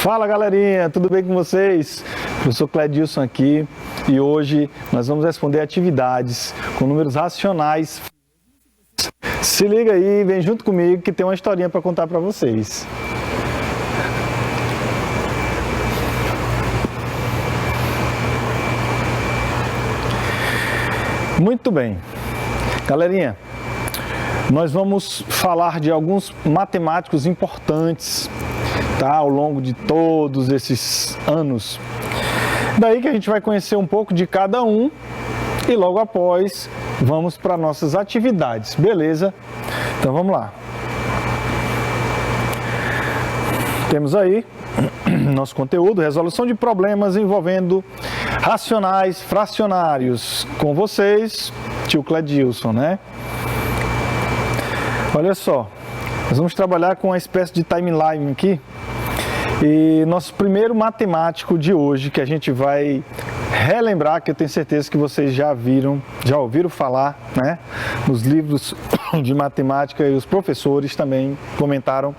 Fala galerinha, tudo bem com vocês? Eu sou Cledilson aqui e hoje nós vamos responder atividades com números racionais. Se liga aí, vem junto comigo que tem uma historinha para contar para vocês. Muito bem, galerinha, nós vamos falar de alguns matemáticos importantes, tá, ao longo de todos esses anos. Daí que a gente vai conhecer um pouco de cada um e logo após vamos para nossas atividades, beleza? Então vamos lá. Temos aí nosso conteúdo, resolução de problemas envolvendo racionais fracionários. Com vocês, tio Cledilson, né? Olha só, nós vamos trabalhar com uma espécie de timeline aqui. E nosso primeiro matemático de hoje, que a gente vai relembrar, que eu tenho certeza que vocês já ouviram falar, né? Nos livros de matemática e os professores também comentaram.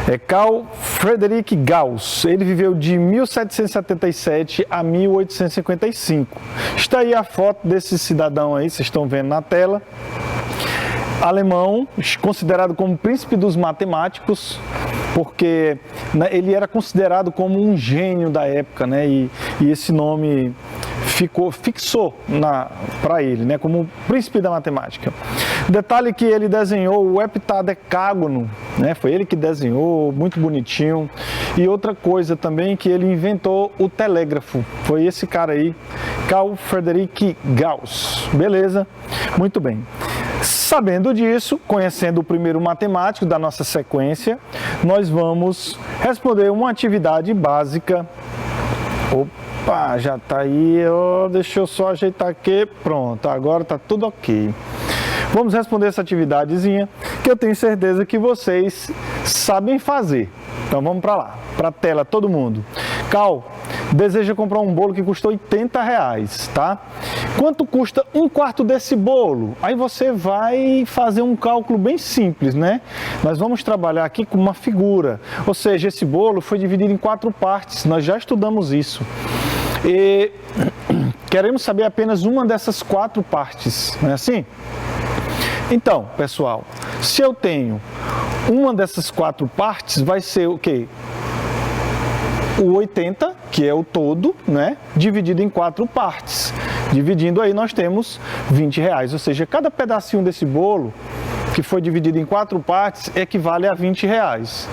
É Carl Friedrich Gauss. Ele viveu de 1777 a 1855. Está aí a foto desse cidadão aí, vocês estão vendo na tela. Alemão, considerado como príncipe dos matemáticos, porque ele era considerado como um gênio da época, né? E esse nome fixou para ele, né? Como príncipe da matemática. Detalhe que ele desenhou o heptadecágono, né? Foi ele que desenhou, muito bonitinho. E outra coisa também, que ele inventou o telégrafo. Foi esse cara aí, Carl Friedrich Gauss. Beleza? Muito bem. Sabendo disso, conhecendo o primeiro matemático da nossa sequência, nós vamos responder uma atividade básica. Opa, já está aí, deixa eu só ajeitar aqui, pronto, agora está tudo ok. Vamos responder essa atividadezinha que eu tenho certeza que vocês sabem fazer. Então vamos para lá, para a tela, todo mundo. Cal, deseja comprar um bolo que custou R$80, tá? Quanto custa um quarto desse bolo? Aí você vai fazer um cálculo bem simples, né? Nós vamos trabalhar aqui com uma figura, ou seja, esse bolo foi dividido em 4 partes, nós já estudamos isso. E queremos saber apenas uma dessas 4 partes, não é assim? Então, pessoal, se eu tenho uma dessas 4 partes, vai ser o quê? O 80, que é o todo, né? Dividido em 4 partes. Dividindo aí nós temos R$20, ou seja, cada pedacinho desse bolo, que foi dividido em 4 partes, equivale a R$20.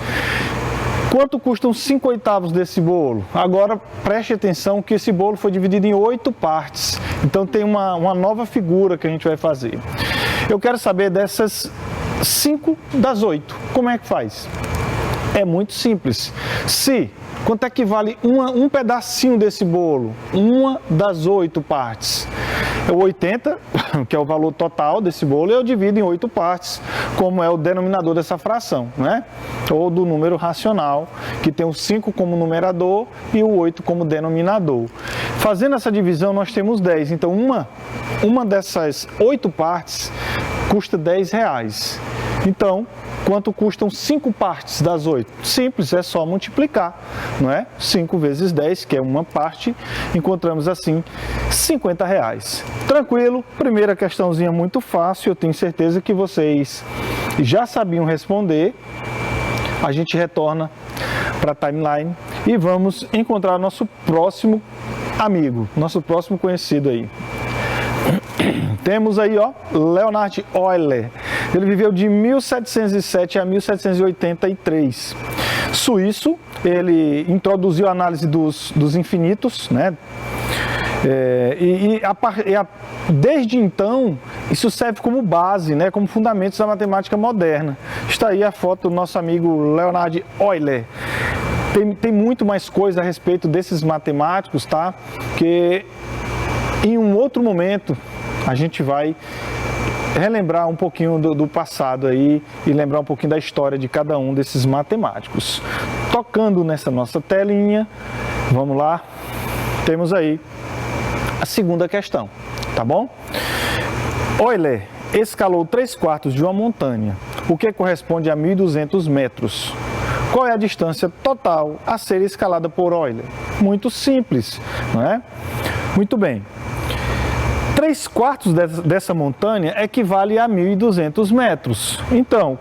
Quanto custam 5/8 desse bolo? Agora preste atenção que esse bolo foi dividido em 8 partes. Então tem uma nova figura que a gente vai fazer. Eu quero saber dessas 5 das 8. Como é que faz? É muito simples. Quanto é que vale um pedacinho desse bolo? Uma das 8 partes. É o 80, que é o valor total desse bolo, eu divido em 8 partes, como é o denominador dessa fração, né? Ou do número racional, que tem o 5 como numerador e o 8 como denominador. Fazendo essa divisão, nós temos 10. Então, uma dessas 8 partes custa R$10. Então, quanto custam 5 partes das 8? Simples, é só multiplicar, não é? 5 vezes 10, que é uma parte, encontramos assim R$50. Tranquilo, primeira questãozinha muito fácil, eu tenho certeza que vocês já sabiam responder. A gente retorna para a timeline e vamos encontrar nosso próximo amigo, nosso próximo conhecido aí. Temos aí, ó, Leonhard Euler. Ele viveu de 1707 a 1783. Suíço, ele introduziu a análise dos infinitos, né? Desde então, isso serve como base, né? Como fundamentos da matemática moderna. Está aí a foto do nosso amigo Leonhard Euler. Tem muito mais coisa a respeito desses matemáticos, tá? Que em um outro momento a gente vai relembrar um pouquinho do passado aí e lembrar um pouquinho da história de cada um desses matemáticos. Tocando nessa nossa telinha, vamos lá, temos aí a segunda questão, tá bom? Euler escalou 3/4 de uma montanha, o que corresponde a 1.200 metros. Qual é a distância total a ser escalada por Euler? Muito simples, não é? Muito bem. 3/4 dessa montanha equivale a 1.200 metros. Então,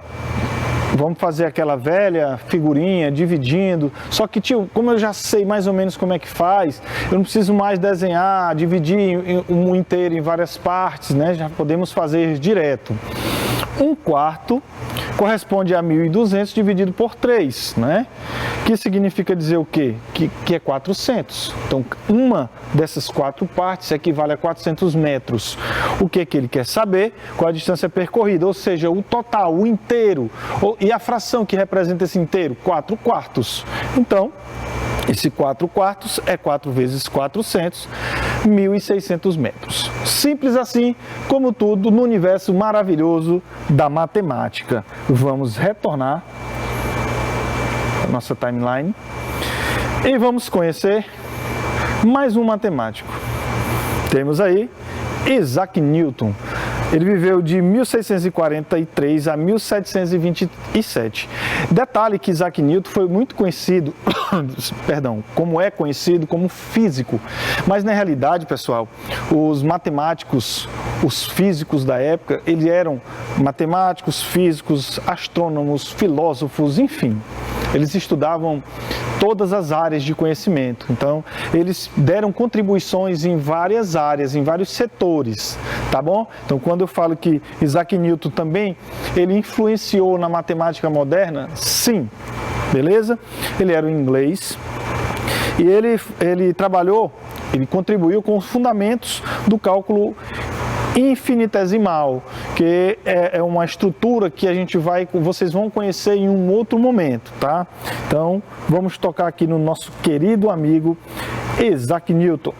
vamos fazer aquela velha figurinha, dividindo. Só que, tio, como eu já sei mais ou menos como é que faz, eu não preciso mais desenhar, dividir um inteiro em várias partes, né? Já podemos fazer direto. 1/4 corresponde a 1.200 dividido por 3, né? Que significa dizer o quê? Que é 400. Então, uma dessas 4 partes equivale a 400 metros. O que ele quer saber? Qual a distância percorrida, ou seja, o total, o inteiro. E a fração que representa esse inteiro? 4/4. Então, esse 4/4 é 4 vezes 400, 1.600 metros. Simples assim, como tudo no universo maravilhoso da matemática. Vamos retornar a nossa timeline e vamos conhecer mais um matemático. Temos aí Isaac Newton. Ele viveu de 1643 a 1727. Detalhe que Isaac Newton foi muito conhecido, como é conhecido como físico. Mas na realidade, pessoal, os matemáticos, os físicos da época, eles eram matemáticos, físicos, astrônomos, filósofos, enfim. Eles estudavam todas as áreas de conhecimento. Então, eles deram contribuições em várias áreas, em vários setores, tá bom? Então, quando eu falo que Isaac Newton também, ele influenciou na matemática moderna, sim, beleza? Ele era um inglês e ele trabalhou, ele contribuiu com os fundamentos do cálculo infinitesimal, que é uma estrutura que vocês vão conhecer em um outro momento, tá? Então, vamos tocar aqui no nosso querido amigo Isaac Newton.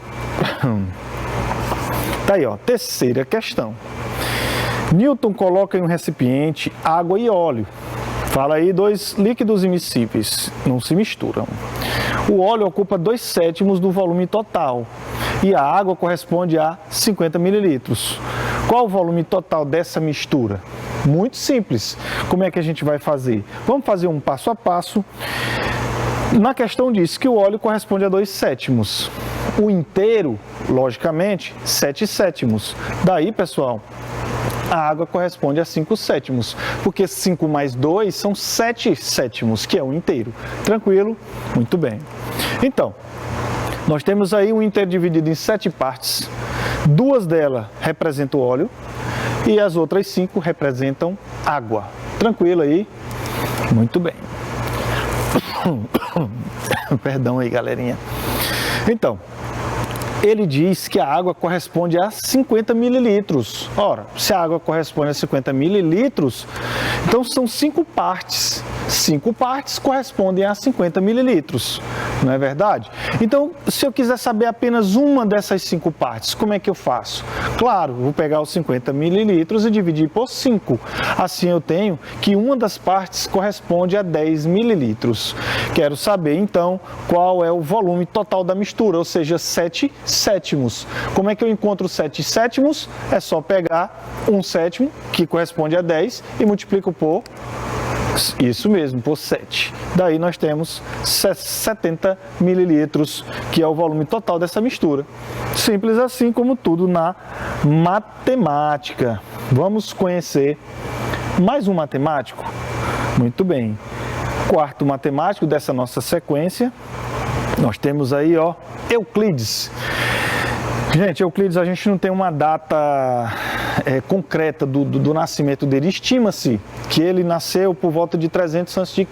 Tá aí, ó, terceira questão. Newton coloca em um recipiente água e óleo. Fala aí, 2 líquidos immiscíveis, não se misturam. O óleo ocupa 2/7 do volume total e a água corresponde a 50 mililitros. Qual o volume total dessa mistura? Muito simples. Como é que a gente vai fazer? Vamos fazer um passo a passo. Na questão diz que o óleo corresponde a 2/7. O inteiro, logicamente, 7/7. Daí, pessoal, a água corresponde a 5/7, porque 5 mais 2 são 7/7, que é o inteiro. Tranquilo? Muito bem. Então, nós temos aí um inteiro dividido em 7 partes. 2 delas representam óleo e as outras 5 representam água. Tranquilo aí? Muito bem. Perdão aí, galerinha. Então, ele diz que a água corresponde a 50 mililitros. Ora, se a água corresponde a 50 mililitros, então são 5 partes. 5 partes correspondem a 50 mililitros, não é verdade? Então, se eu quiser saber apenas uma dessas 5 partes, como é que eu faço? Claro, vou pegar os 50 mililitros e dividir por 5. Assim eu tenho que uma das partes corresponde a 10 mililitros. Quero saber, então, qual é o volume total da mistura, ou seja, 7/7. Como é que eu encontro 7/7? É só pegar 1/7, que corresponde a 10, e multiplico por... Isso mesmo, por 7. Daí nós temos 70 mililitros, que é o volume total dessa mistura. Simples assim como tudo na matemática. Vamos conhecer mais um matemático? Muito bem. Quarto matemático dessa nossa sequência, nós temos aí, ó, Euclides. Gente, Euclides, a gente não tem uma data concreta do nascimento dele. Estima-se que ele nasceu por volta de 300 a.C.,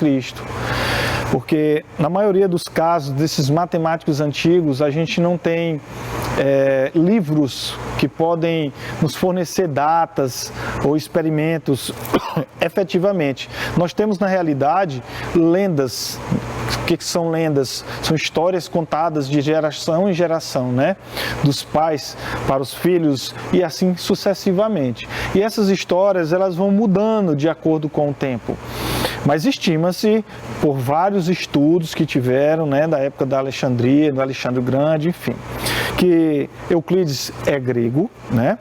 porque na maioria dos casos desses matemáticos antigos a gente não tem livros que podem nos fornecer datas ou experimentos efetivamente. Nós temos na realidade lendas. O que são lendas? São histórias contadas de geração em geração, né? Dos pais para os filhos e assim sucessivamente. E essas histórias, elas vão mudando de acordo com o tempo. Mas estima-se, por vários estudos que tiveram, né, da época da Alexandria, do Alexandre o Grande, enfim, que Euclides é grego, né?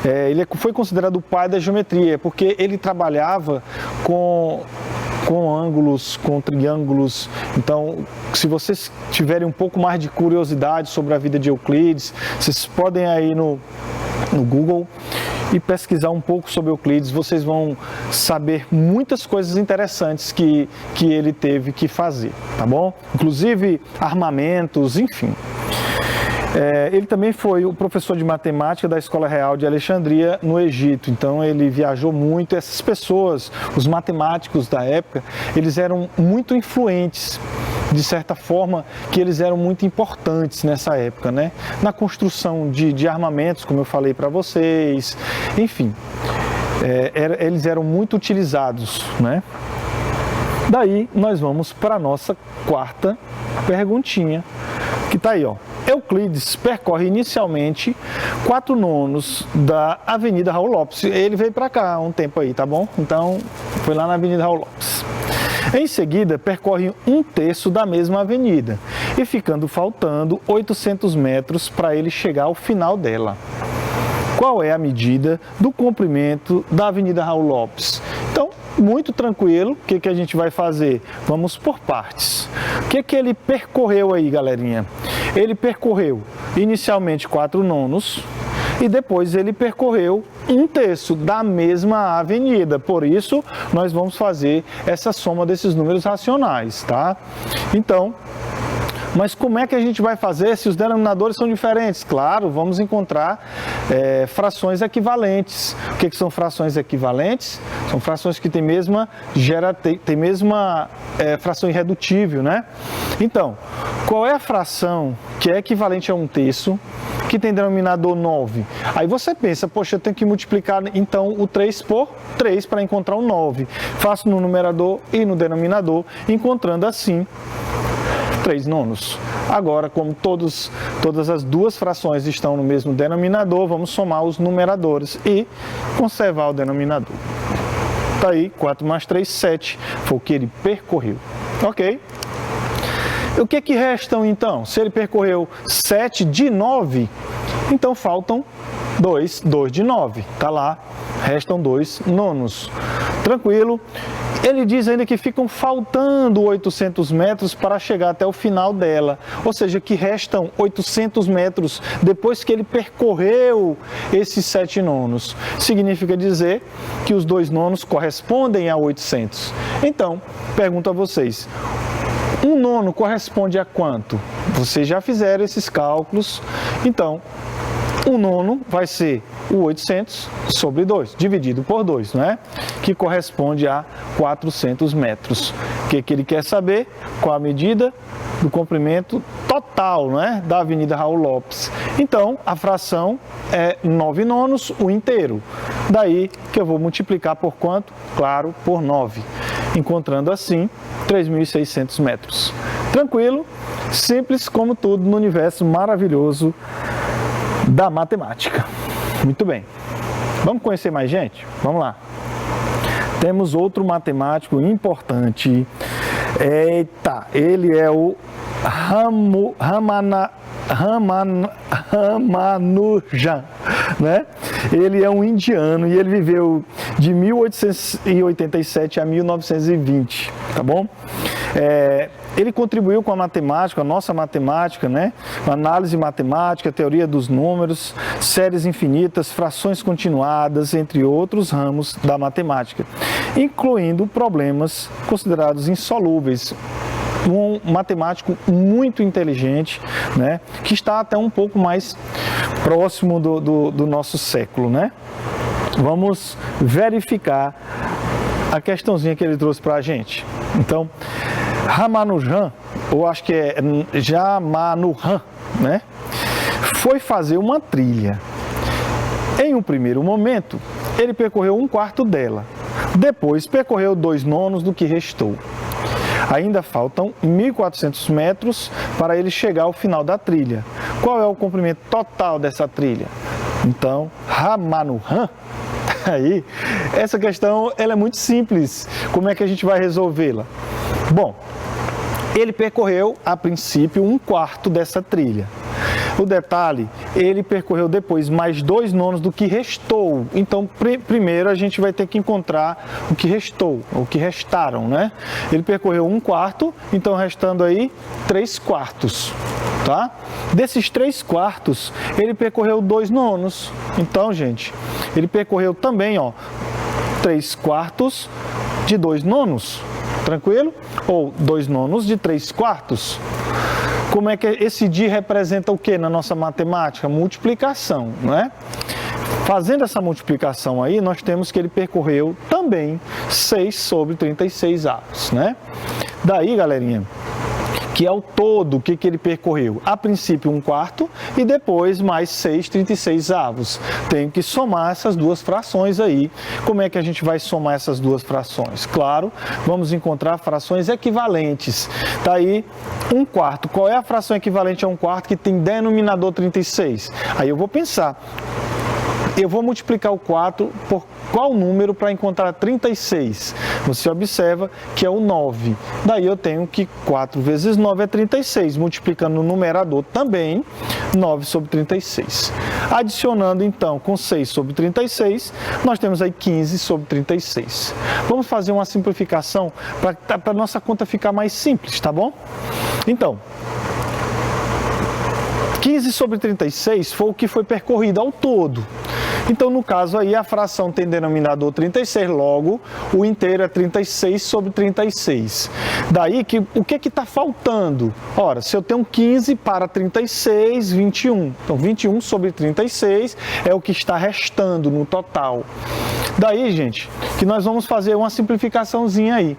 Ele foi considerado o pai da geometria, porque ele trabalhava com com ângulos, com triângulos. Então, se vocês tiverem um pouco mais de curiosidade sobre a vida de Euclides, vocês podem ir no Google e pesquisar um pouco sobre Euclides, vocês vão saber muitas coisas interessantes que ele teve que fazer, tá bom? Inclusive armamentos, enfim. Ele também foi o professor de matemática da Escola Real de Alexandria, no Egito. Então ele viajou muito. Essas pessoas, os matemáticos da época, eles eram muito influentes, de certa forma, que eles eram muito importantes nessa época, né? Na construção de armamentos, como eu falei para vocês, enfim, eles eram muito utilizados, né? Daí nós vamos para a nossa quarta perguntinha, que está aí, ó. Euclides percorre inicialmente 4/9 da Avenida Raul Lopes. Ele veio para cá há um tempo aí, tá bom? Então, foi lá na Avenida Raul Lopes. Em seguida, percorre 1/3 da mesma avenida, e ficando faltando 800 metros para ele chegar ao final dela. Qual é a medida do comprimento da Avenida Raul Lopes? Então, muito tranquilo, o que a gente vai fazer? Vamos por partes. O que ele percorreu aí, galerinha? Ele percorreu inicialmente 4/9 e depois ele percorreu 1/3 da mesma avenida. Por isso, nós vamos fazer essa soma desses números racionais, tá? Então, mas como é que a gente vai fazer se os denominadores são diferentes? Claro, vamos encontrar frações equivalentes. O que são frações equivalentes? São frações que têm mesma fração irredutível, né? Então, qual é a fração que é equivalente a 1/3, que tem denominador 9? Aí você pensa, poxa, eu tenho que multiplicar então o 3 por 3 para encontrar o 9. Faço no numerador e no denominador, encontrando assim 3/9. Agora, como todas as duas frações estão no mesmo denominador, vamos somar os numeradores e conservar o denominador. Tá aí, 4 mais 3, 7, foi o que ele percorreu. Ok? O que restam então? Se ele percorreu 7 de 9, então faltam 2 de 9. Tá lá, restam 2/9. Tranquilo? Ele diz ainda que ficam faltando 800 metros para chegar até o final dela, ou seja, que restam 800 metros depois que ele percorreu esses 7/9. Significa dizer que os 2/9 correspondem a 800. Então, pergunto a vocês, 1/9 corresponde a quanto? Vocês já fizeram esses cálculos, então 1/9 vai ser o 800 sobre 2, dividido por 2, não é? Que corresponde a 400 metros. O que ele quer saber? Qual a medida do comprimento total, não é? Da Avenida Raul Lopes. Então, a fração é 9/9, o inteiro. Daí que eu vou multiplicar por quanto? Claro, por 9. Encontrando assim 3.600 metros. Tranquilo? Simples como tudo no universo maravilhoso da matemática. Muito bem. Vamos conhecer mais gente? Vamos lá. Temos outro matemático importante. Eita, ele é o Ramanujan, né? Ele é um indiano e ele viveu de 1887 a 1920, tá bom? Ele contribuiu com a matemática, a nossa matemática, né? Análise matemática, teoria dos números, séries infinitas, frações continuadas, entre outros ramos da matemática, incluindo problemas considerados insolúveis. Um matemático muito inteligente, né? Que está até um pouco mais próximo do nosso século, né? Vamos verificar a questãozinha que ele trouxe para a gente. Então, Ramanujan, ou acho que é Jamanujan, né? Foi fazer uma trilha. Em um primeiro momento, ele percorreu 1/4 dela. Depois, percorreu 2/9 do que restou. Ainda faltam 1.400 metros para ele chegar ao final da trilha. Qual é o comprimento total dessa trilha? Então, Ramanujan, aí, essa questão ela é muito simples. Como é que a gente vai resolvê-la? Bom, ele percorreu, a princípio, 1/4 dessa trilha. O detalhe, ele percorreu depois mais 2/9 do que restou. Então, primeiro a gente vai ter que encontrar o que restou, o que restaram, né? Ele percorreu 1/4, então restando aí 3/4, tá? Desses 3/4, ele percorreu 2/9. Então, gente, ele percorreu também, ó, 3/4 de 2/9, tranquilo? Ou 2/9 de 3/4. Como é que esse dia representa o que na nossa matemática? Multiplicação, né? Fazendo essa multiplicação aí, nós temos que ele percorreu também 6/36, né? Daí, galerinha, que é o todo, o que ele percorreu? A princípio 1/4 e depois mais 6/36. Tenho que somar essas duas frações aí. Como é que a gente vai somar essas duas frações? Claro, vamos encontrar frações equivalentes. Tá aí 1/4. Qual é a fração equivalente a 1/4 que tem denominador 36? Aí eu vou pensar. Eu vou multiplicar o 4 por qual número para encontrar 36? Você observa que é o 9. Daí eu tenho que 4 vezes 9 é 36. Multiplicando no numerador também, 9/36. Adicionando então com 6/36, nós temos aí 15/36. Vamos fazer uma simplificação para a nossa conta ficar mais simples, tá bom? Então, 15/36 foi o que foi percorrido ao todo. Então, no caso aí, a fração tem denominador 36, logo, o inteiro é 36/36. Daí, o que está faltando? Ora, se eu tenho 15 para 36, 21. Então, 21/36 é o que está restando no total. Daí, gente, que nós vamos fazer uma simplificaçõezinha aí,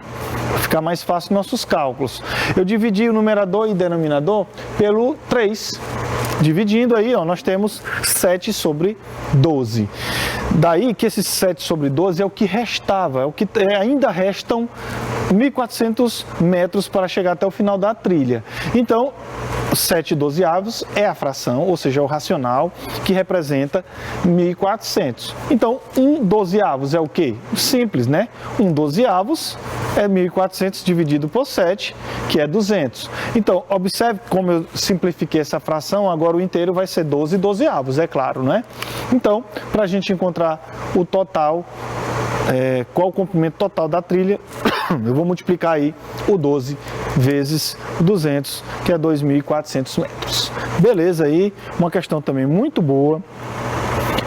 para ficar mais fácil nossos cálculos. Eu dividi o numerador e denominador pelo 3. Dividindo aí, ó, nós temos 7/12. Daí que esse 7/12 é o que restava, é o que ainda restam 1.400 metros para chegar até o final da trilha. Então, 7/12 é a fração, ou seja, o racional, que representa 1.400. Então, 1/12 é o quê? Simples, né? 1/12 é 1.400 dividido por 7, que é 200. Então, observe como eu simplifiquei essa fração, agora o inteiro vai ser 12/12, é claro, né? Então, para a gente encontrar o total, qual o comprimento total da trilha, eu vou multiplicar aí o 12 vezes 200, que é 2.400 metros. Beleza aí, uma questão também muito boa.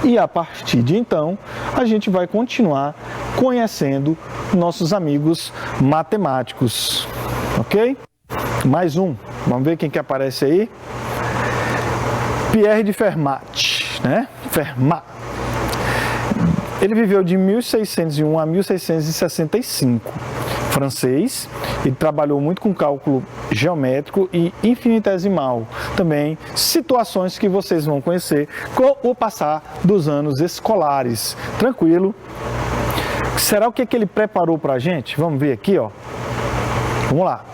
E a partir de então, a gente vai continuar conhecendo nossos amigos matemáticos, ok? Mais um, vamos ver quem que aparece aí. Pierre de Fermat, né? Fermat. Ele viveu de 1601 a 1665, francês. Ele trabalhou muito com cálculo geométrico e infinitesimal. Também situações que vocês vão conhecer com o passar dos anos escolares. Tranquilo? Será o que ele preparou para a gente? Vamos ver aqui, ó. Vamos lá.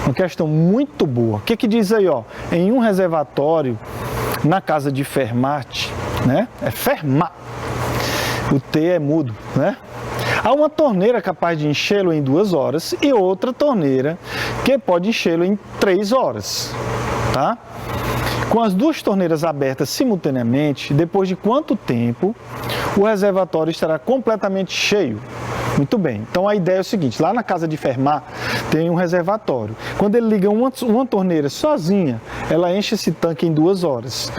Uma questão muito boa. O que diz aí, ó? Em um reservatório na casa de Fermat, né? É Fermat. O T é mudo, né? Há uma torneira capaz de enchê-lo em 2 horas e outra torneira que pode enchê-lo em 3 horas, tá? Com as duas torneiras abertas simultaneamente, depois de quanto tempo o reservatório estará completamente cheio? Muito bem, então a ideia é o seguinte, lá na casa de Fermat tem um reservatório. Quando ele liga uma torneira sozinha, ela enche esse tanque em 2 horas.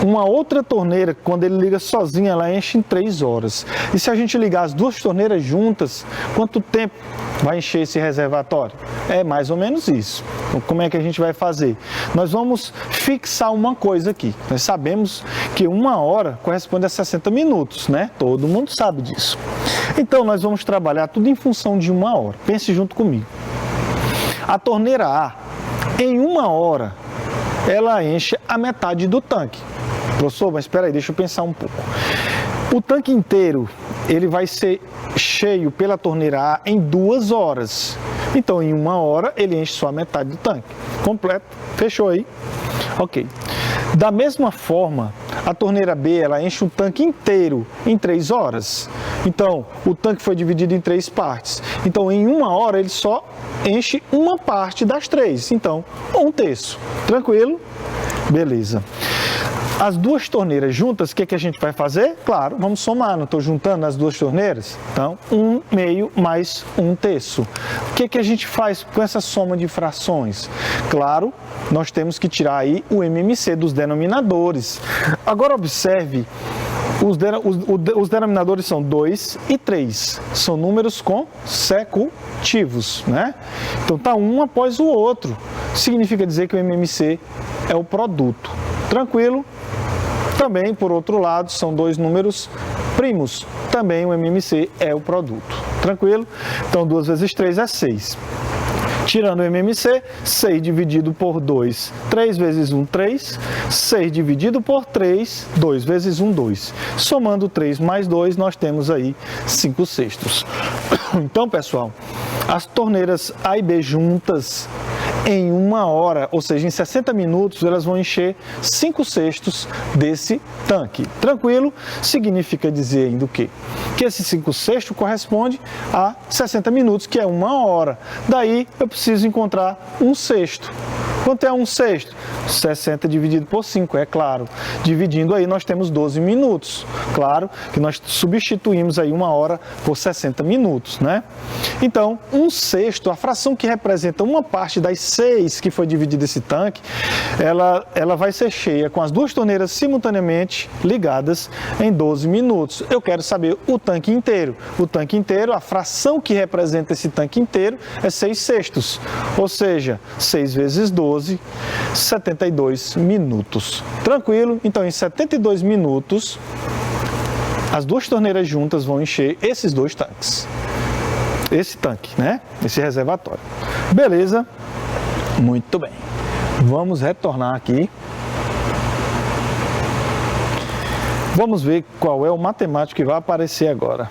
Uma outra torneira, quando ele liga sozinha, ela enche em 3 horas. E se a gente ligar as duas torneiras juntas, quanto tempo vai encher esse reservatório? É mais ou menos isso. Então, como é que a gente vai fazer? Nós vamos fixar uma coisa aqui. Nós sabemos que 1 hora corresponde a 60 minutos, né? Todo mundo sabe disso. Então, nós vamos trabalhar tudo em função de 1 hora. Pense junto comigo. A torneira A, em 1 hora, ela enche a metade do tanque. Professor, mas espera aí, deixa eu pensar um pouco. O tanque inteiro, ele vai ser cheio pela torneira A em 2 horas. Então, em 1 hora, ele enche só a metade do tanque. Completo. Fechou aí? Ok. Da mesma forma, a torneira B, ela enche o tanque inteiro em 3 horas. Então, o tanque foi dividido em 3 partes. Então, em 1 hora, ele só enche uma parte das 3. Então, 1/3. Tranquilo? Beleza. As duas torneiras juntas, o que a gente vai fazer? Claro, vamos somar, não estou juntando as duas torneiras? Então, 1/2 mais 1/3. O que a gente faz com essa soma de frações? Claro, nós temos que tirar aí o MMC dos denominadores. Agora observe, os denominadores são 2 e 3, são números consecutivos, né? Então tá um após o outro, significa dizer que o MMC é o produto. Tranquilo? Também, por outro lado, são dois números primos, também o MMC é o produto. Tranquilo? Então 2 vezes 3 é 6. Tirando o MMC, 6 dividido por 2, 3 vezes 1, 3. 6 dividido por 3, 2 vezes 1, 2. Somando 3 mais 2, nós temos aí 5/6. Então, pessoal, as torneiras A e B juntas, em 1 hora, ou seja, em 60 minutos, elas vão encher 5/6 desse tanque. Tranquilo? Significa dizer ainda o quê? Que esse 5/6 corresponde a 60 minutos, que é 1 hora. Daí eu preciso encontrar 1/6. Quanto é 1/6? 60 dividido por 5, é claro. Dividindo aí, nós temos 12 minutos. Claro que nós substituímos aí 1 hora por 60 minutos, né? Então, 1/6, a fração que representa uma parte das 6 que foi dividida esse tanque, ela vai ser cheia com as duas torneiras simultaneamente ligadas em 12 minutos. Eu quero saber o tanque inteiro. O tanque inteiro, a fração que representa esse tanque inteiro é 6/6. Ou seja, 6 vezes 12, 72 minutos. Tranquilo? Então, em 72 minutos, as duas torneiras juntas vão encher esses dois tanques. Esse tanque, né? Esse reservatório. Beleza? Muito bem. Vamos retornar aqui. Vamos ver qual é o matemático que vai aparecer agora.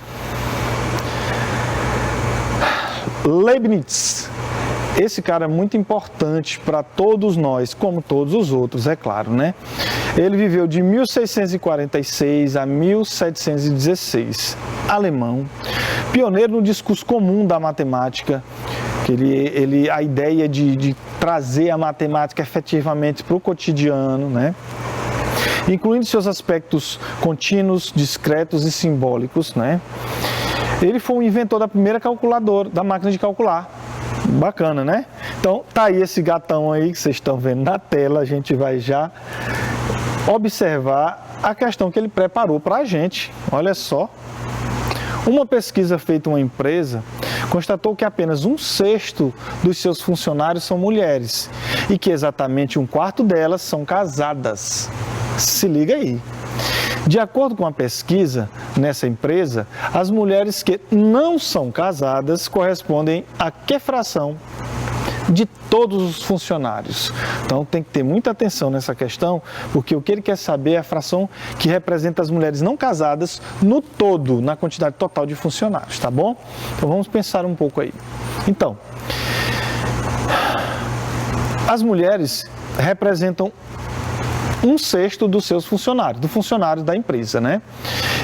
Leibniz. Esse cara é muito importante para todos nós, como todos os outros, é claro, né? Ele viveu de 1646 a 1716, alemão, pioneiro no discurso comum da matemática, a ideia de trazer a matemática efetivamente para o cotidiano, né? Incluindo seus aspectos contínuos, discretos e simbólicos, né? Ele foi o inventor da primeira calculadora, da máquina de calcular. Bacana, né? Então, tá aí esse gatão aí que vocês estão vendo na tela. A gente vai já observar a questão que ele preparou para a gente. Olha só. Uma pesquisa feita em uma empresa constatou que apenas 1/6 dos seus funcionários são mulheres e que exatamente 1/4 delas são casadas. Se liga aí. De acordo com a pesquisa nessa empresa, as mulheres que não são casadas correspondem a que fração de todos os funcionários? Então tem que ter muita atenção nessa questão, porque o que ele quer saber é a fração que representa as mulheres não casadas no todo, na quantidade total de funcionários, tá bom? Então vamos pensar um pouco aí. Então, as mulheres representam 1/6 dos seus funcionários, dos funcionários da empresa, né?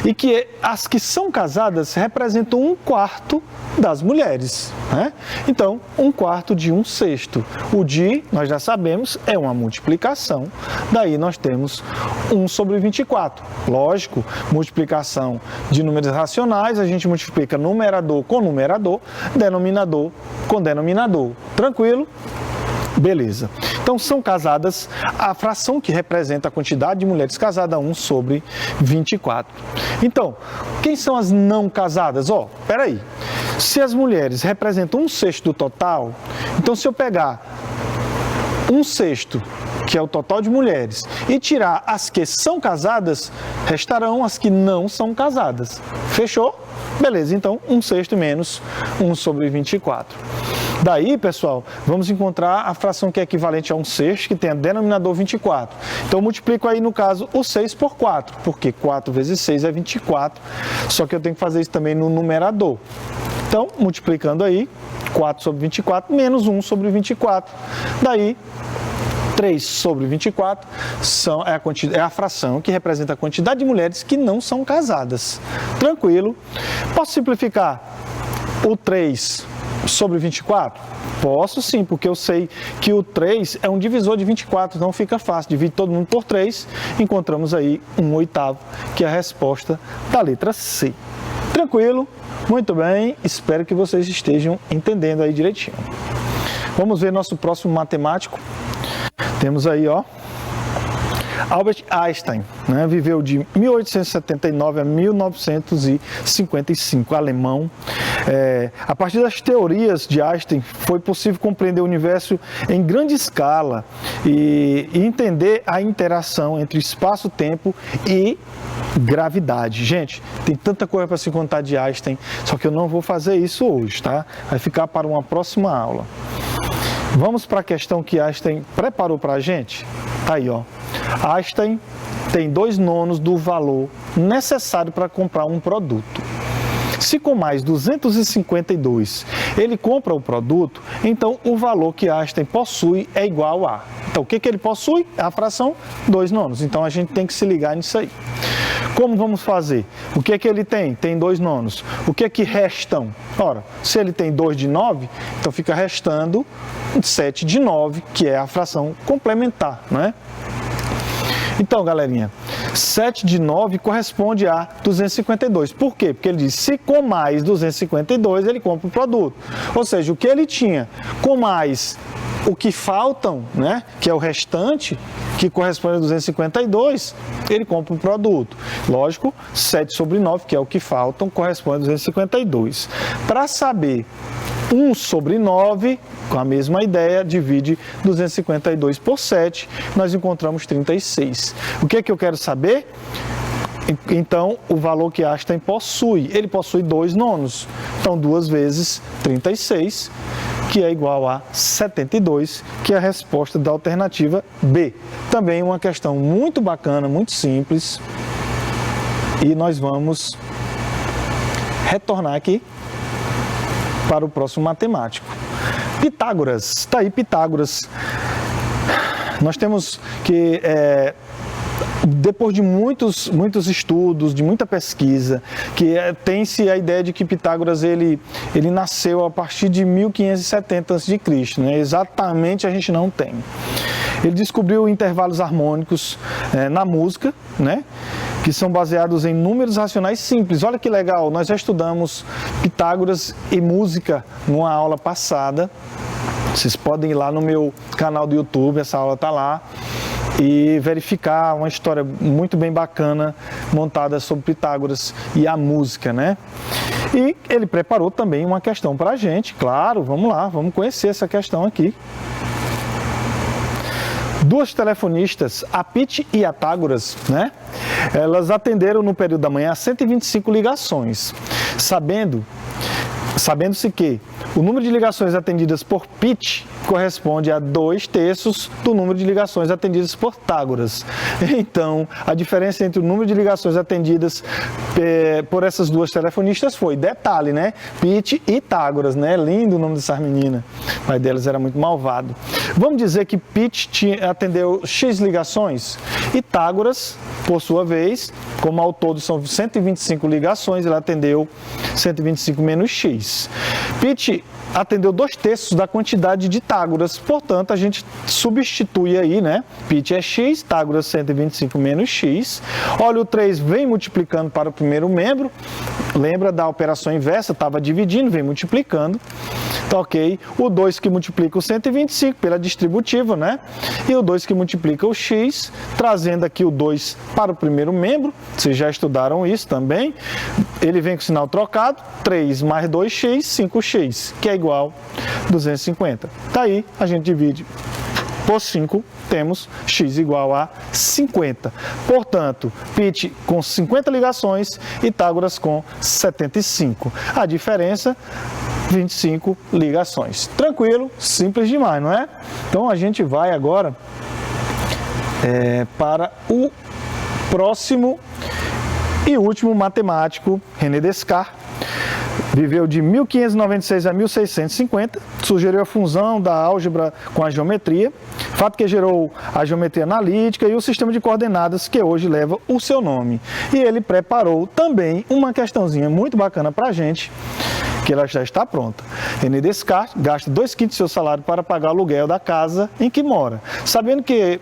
E que as que são casadas representam 1/4 das mulheres, né? Então, 1/4 de 1/6. O de, nós já sabemos, é uma multiplicação. Daí nós temos 1/24. Lógico, multiplicação de números racionais, a gente multiplica numerador com numerador, denominador com denominador. Tranquilo? Beleza. Então, são casadas, a fração que representa a quantidade de mulheres casadas, 1/24. Então, quem são as não casadas? Peraí. Se as mulheres representam 1/6 do total, então se eu pegar 1/6, que é o total de mulheres, e tirar as que são casadas, restarão as que não são casadas. Fechou? Beleza, então 1/6 menos 1/24. Daí, pessoal, vamos encontrar a fração que é equivalente a 1/6, que tem a denominador 24. Então, eu multiplico aí, no caso, o 6 por 4, porque 4 vezes 6 é 24, só que eu tenho que fazer isso também no numerador. Então, multiplicando aí, 4/24 menos 1/24. Daí, 3/24 é a fração que representa a quantidade de mulheres que não são casadas. Tranquilo? Posso simplificar o 3 sobre 24? Posso sim, porque eu sei que o 3 é um divisor de 24, então fica fácil. Divide todo mundo por 3, encontramos aí 1/8, que é a resposta da letra C. Tranquilo? Muito bem, espero que vocês estejam entendendo aí direitinho. Vamos ver nosso próximo matemático. Temos aí, ó, Albert Einstein, né, viveu de 1879 a 1955, alemão. A partir das teorias de Einstein, foi possível compreender o universo em grande escala e entender a interação entre espaço-tempo e gravidade. Gente, tem tanta coisa para se contar de Einstein, só que eu não vou fazer isso hoje, tá? Vai ficar para uma próxima aula. Vamos para a questão que Einstein preparou para a gente? Tá aí, ó. Einstein tem 2/9 do valor necessário para comprar um produto. Se com mais 252 ele compra o produto, então o valor que Einstein possui é igual a... Então o que ele possui? A fração 2/9. Então a gente tem que se ligar nisso aí. Como vamos fazer? O que ele tem? Tem 2/9. O que restam? Ora, se ele tem 2/9, então fica restando 7/9, que é a fração complementar, não é? Então, galerinha, 7/9 corresponde a 252. Por quê? Porque ele diz, se com mais 252, ele compra o produto. Ou seja, o que ele tinha com mais o que faltam, né, que é o restante, que corresponde a 252, ele compra o produto. Lógico, 7/9, que é o que faltam, corresponde a 252. Para saber 1/9, com a mesma ideia, divide 252 por 7, nós encontramos 36. O que eu quero saber? Então, o valor que Einstein possui, ele possui 2/9. Então, 2 vezes 36, que é igual a 72, que é a resposta da alternativa B. Também uma questão muito bacana, muito simples. E nós vamos retornar aqui para o próximo matemático. Pitágoras, está aí Pitágoras. Nós temos que, depois de muitos estudos, de muita pesquisa, que tem-se a ideia de que Pitágoras ele nasceu a partir de 1570 a.C., né? Exatamente a gente não tem. Ele descobriu intervalos harmônicos na música, né? Que são baseados em números racionais simples. Olha que legal, nós já estudamos Pitágoras e música numa aula passada. Vocês podem ir lá no meu canal do YouTube, essa aula está lá, e verificar uma história muito bem bacana montada sobre Pitágoras e a música, né? E ele preparou também uma questão para a gente, claro, vamos lá, vamos conhecer essa questão aqui. Duas telefonistas, a Pitty e a Tágoras, né? Elas atenderam no período da manhã 125 ligações, sabendo-se que o número de ligações atendidas por Pitty corresponde a 2/3 do número de ligações atendidas por Tágoras. Então, a diferença entre o número de ligações atendidas por essas duas telefonistas foi, detalhe, né? Pitty e Tágoras, né? Lindo o nome dessas meninas. O pai delas era muito malvado. Vamos dizer que Pitty atendeu X ligações e Tágoras, por sua vez, como ao todo são 125 ligações, ela atendeu 125 menos X. Pitty atendeu 2/3 da quantidade de Tágoras, portanto a gente substitui aí, né? Pitty é X, Tágoras 125 menos X. Olha, o 3 vem multiplicando para o primeiro membro, lembra da operação inversa, estava dividindo, vem multiplicando, tá ok? O 2 que multiplica o 125 pela distributiva, né? E o 2 que multiplica o X, trazendo aqui o 2 para o primeiro membro, vocês já estudaram isso também, ele vem com o sinal trocado, 3 mais 2x, 5x, que é igual a 250. Tá aí, a gente divide por 5, temos x igual a 50. Portanto, Pitty com 50 ligações e Tágoras com 75. A diferença, 25 ligações. Tranquilo, simples demais, não é? Então, a gente vai agora para o próximo e último matemático, René Descartes. Viveu de 1596 a 1650, sugeriu a fusão da álgebra com a geometria, fato que gerou a geometria analítica e o sistema de coordenadas que hoje leva o seu nome. E ele preparou também uma questãozinha muito bacana para a gente, que ela já está pronta. René Descartes gasta 2/5 do seu salário para pagar o aluguel da casa em que mora. Sabendo que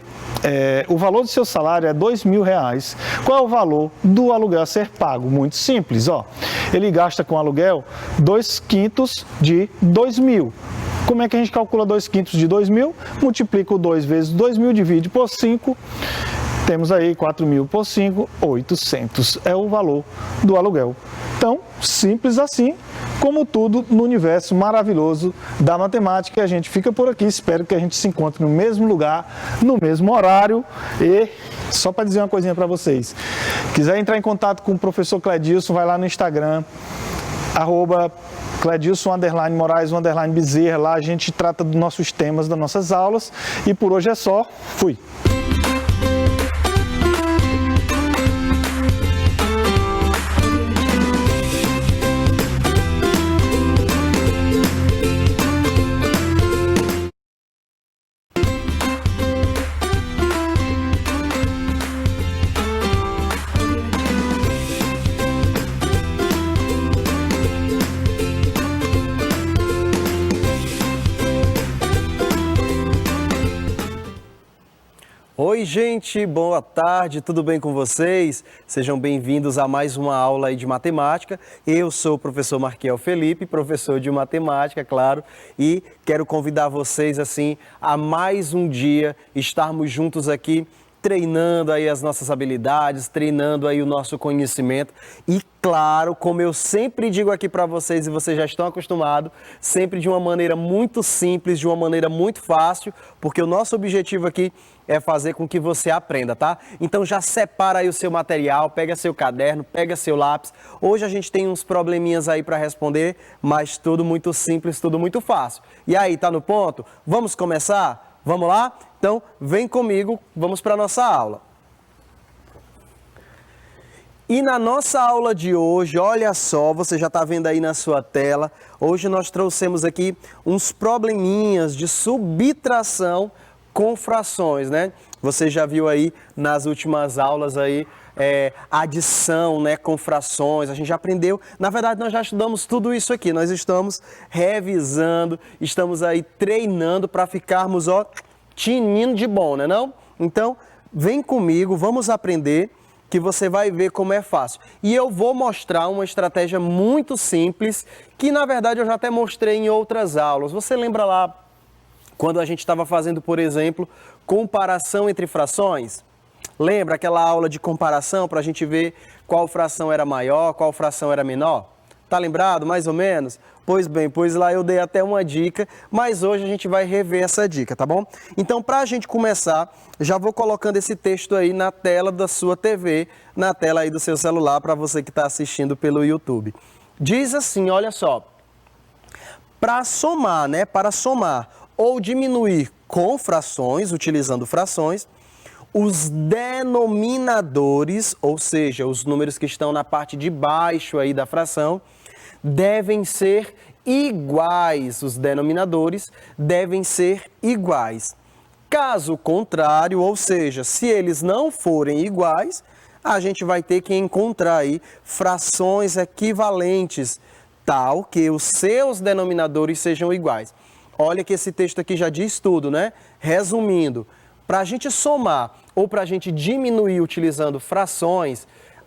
o valor do seu salário é R$2.000, qual é o valor do aluguel a ser pago? Muito simples, ó. Ele gasta com aluguel 2/5 de 2.000. Como é que a gente calcula 2/5 de 2.000? Multiplica o 2 vezes 2.000, divide por 5. Temos aí 4.000 por 5, 800 é o valor do aluguel. Então, simples assim, como tudo no universo maravilhoso da matemática. A gente fica por aqui, espero que a gente se encontre no mesmo lugar, no mesmo horário. E só para dizer uma coisinha para vocês, quiser entrar em contato com o professor Cledilson, vai lá no Instagram, @Cledilson_Moraes_Bezerra. Lá a gente trata dos nossos temas, das nossas aulas. E por hoje é só. Fui! Oi, gente, boa tarde, tudo bem com vocês? Sejam bem-vindos a mais uma aula aí de matemática. Eu sou o professor Marquiel Felipe, professor de matemática, claro, e quero convidar vocês, assim, a mais um dia estarmos juntos aqui, treinando aí as nossas habilidades, treinando aí o nosso conhecimento e, claro, como eu sempre digo aqui para vocês e vocês já estão acostumados, sempre de uma maneira muito simples, de uma maneira muito fácil, porque o nosso objetivo aqui é fazer com que você aprenda, tá? Então já separa aí o seu material, pega seu caderno, pega seu lápis. Hoje a gente tem uns probleminhas aí para responder, mas tudo muito simples, tudo muito fácil. E aí, tá no ponto? Vamos começar? Vamos lá? Então, vem comigo, vamos para a nossa aula. E na nossa aula de hoje, olha só, você já está vendo aí na sua tela, hoje nós trouxemos aqui uns probleminhas de subtração com frações, né? Você já viu aí nas últimas aulas aí, adição, né, com frações, a gente já aprendeu, na verdade nós já estudamos tudo isso aqui, nós estamos revisando, estamos aí treinando para ficarmos, ó, tinindo de bom, né não? Então, vem comigo, vamos aprender, que você vai ver como é fácil. E eu vou mostrar uma estratégia muito simples, que na verdade eu já até mostrei em outras aulas. Você lembra lá, quando a gente estava fazendo, por exemplo, comparação entre frações? Lembra aquela aula de comparação para a gente ver qual fração era maior, qual fração era menor? Tá lembrado, mais ou menos? Pois bem, pois lá eu dei até uma dica, mas hoje a gente vai rever essa dica, tá bom? Então, para a gente começar, já vou colocando esse texto aí na tela da sua TV, na tela aí do seu celular, para você que está assistindo pelo YouTube. Diz assim, olha só, para somar, né, para somar ou diminuir com frações, utilizando frações, os denominadores, ou seja, os números que estão na parte de baixo aí da fração, devem ser iguais. Os denominadores devem ser iguais. Caso contrário, ou seja, se eles não forem iguais, a gente vai ter que encontrar aí frações equivalentes, tal que os seus denominadores sejam iguais. Olha que esse texto aqui já diz tudo, né? Resumindo, para a gente somar ou para a gente diminuir utilizando frações,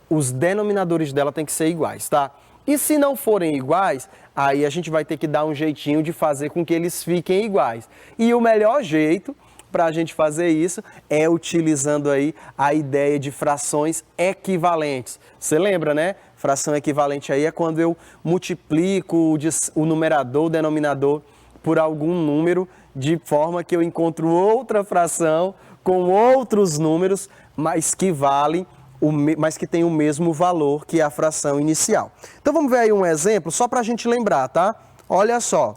os denominadores dela têm que ser iguais, tá? E se não forem iguais, aí a gente vai ter que dar um jeitinho de fazer com que eles fiquem iguais. E o melhor jeito para a gente fazer isso é utilizando aí a ideia de frações equivalentes. Você lembra, né? Fração equivalente aí é quando eu multiplico o numerador, o denominador, por algum número, de forma que eu encontro outra fração com outros números, mas que valem, mas que tem o mesmo valor que a fração inicial. Então vamos ver aí um exemplo, só para a gente lembrar, tá? Olha só,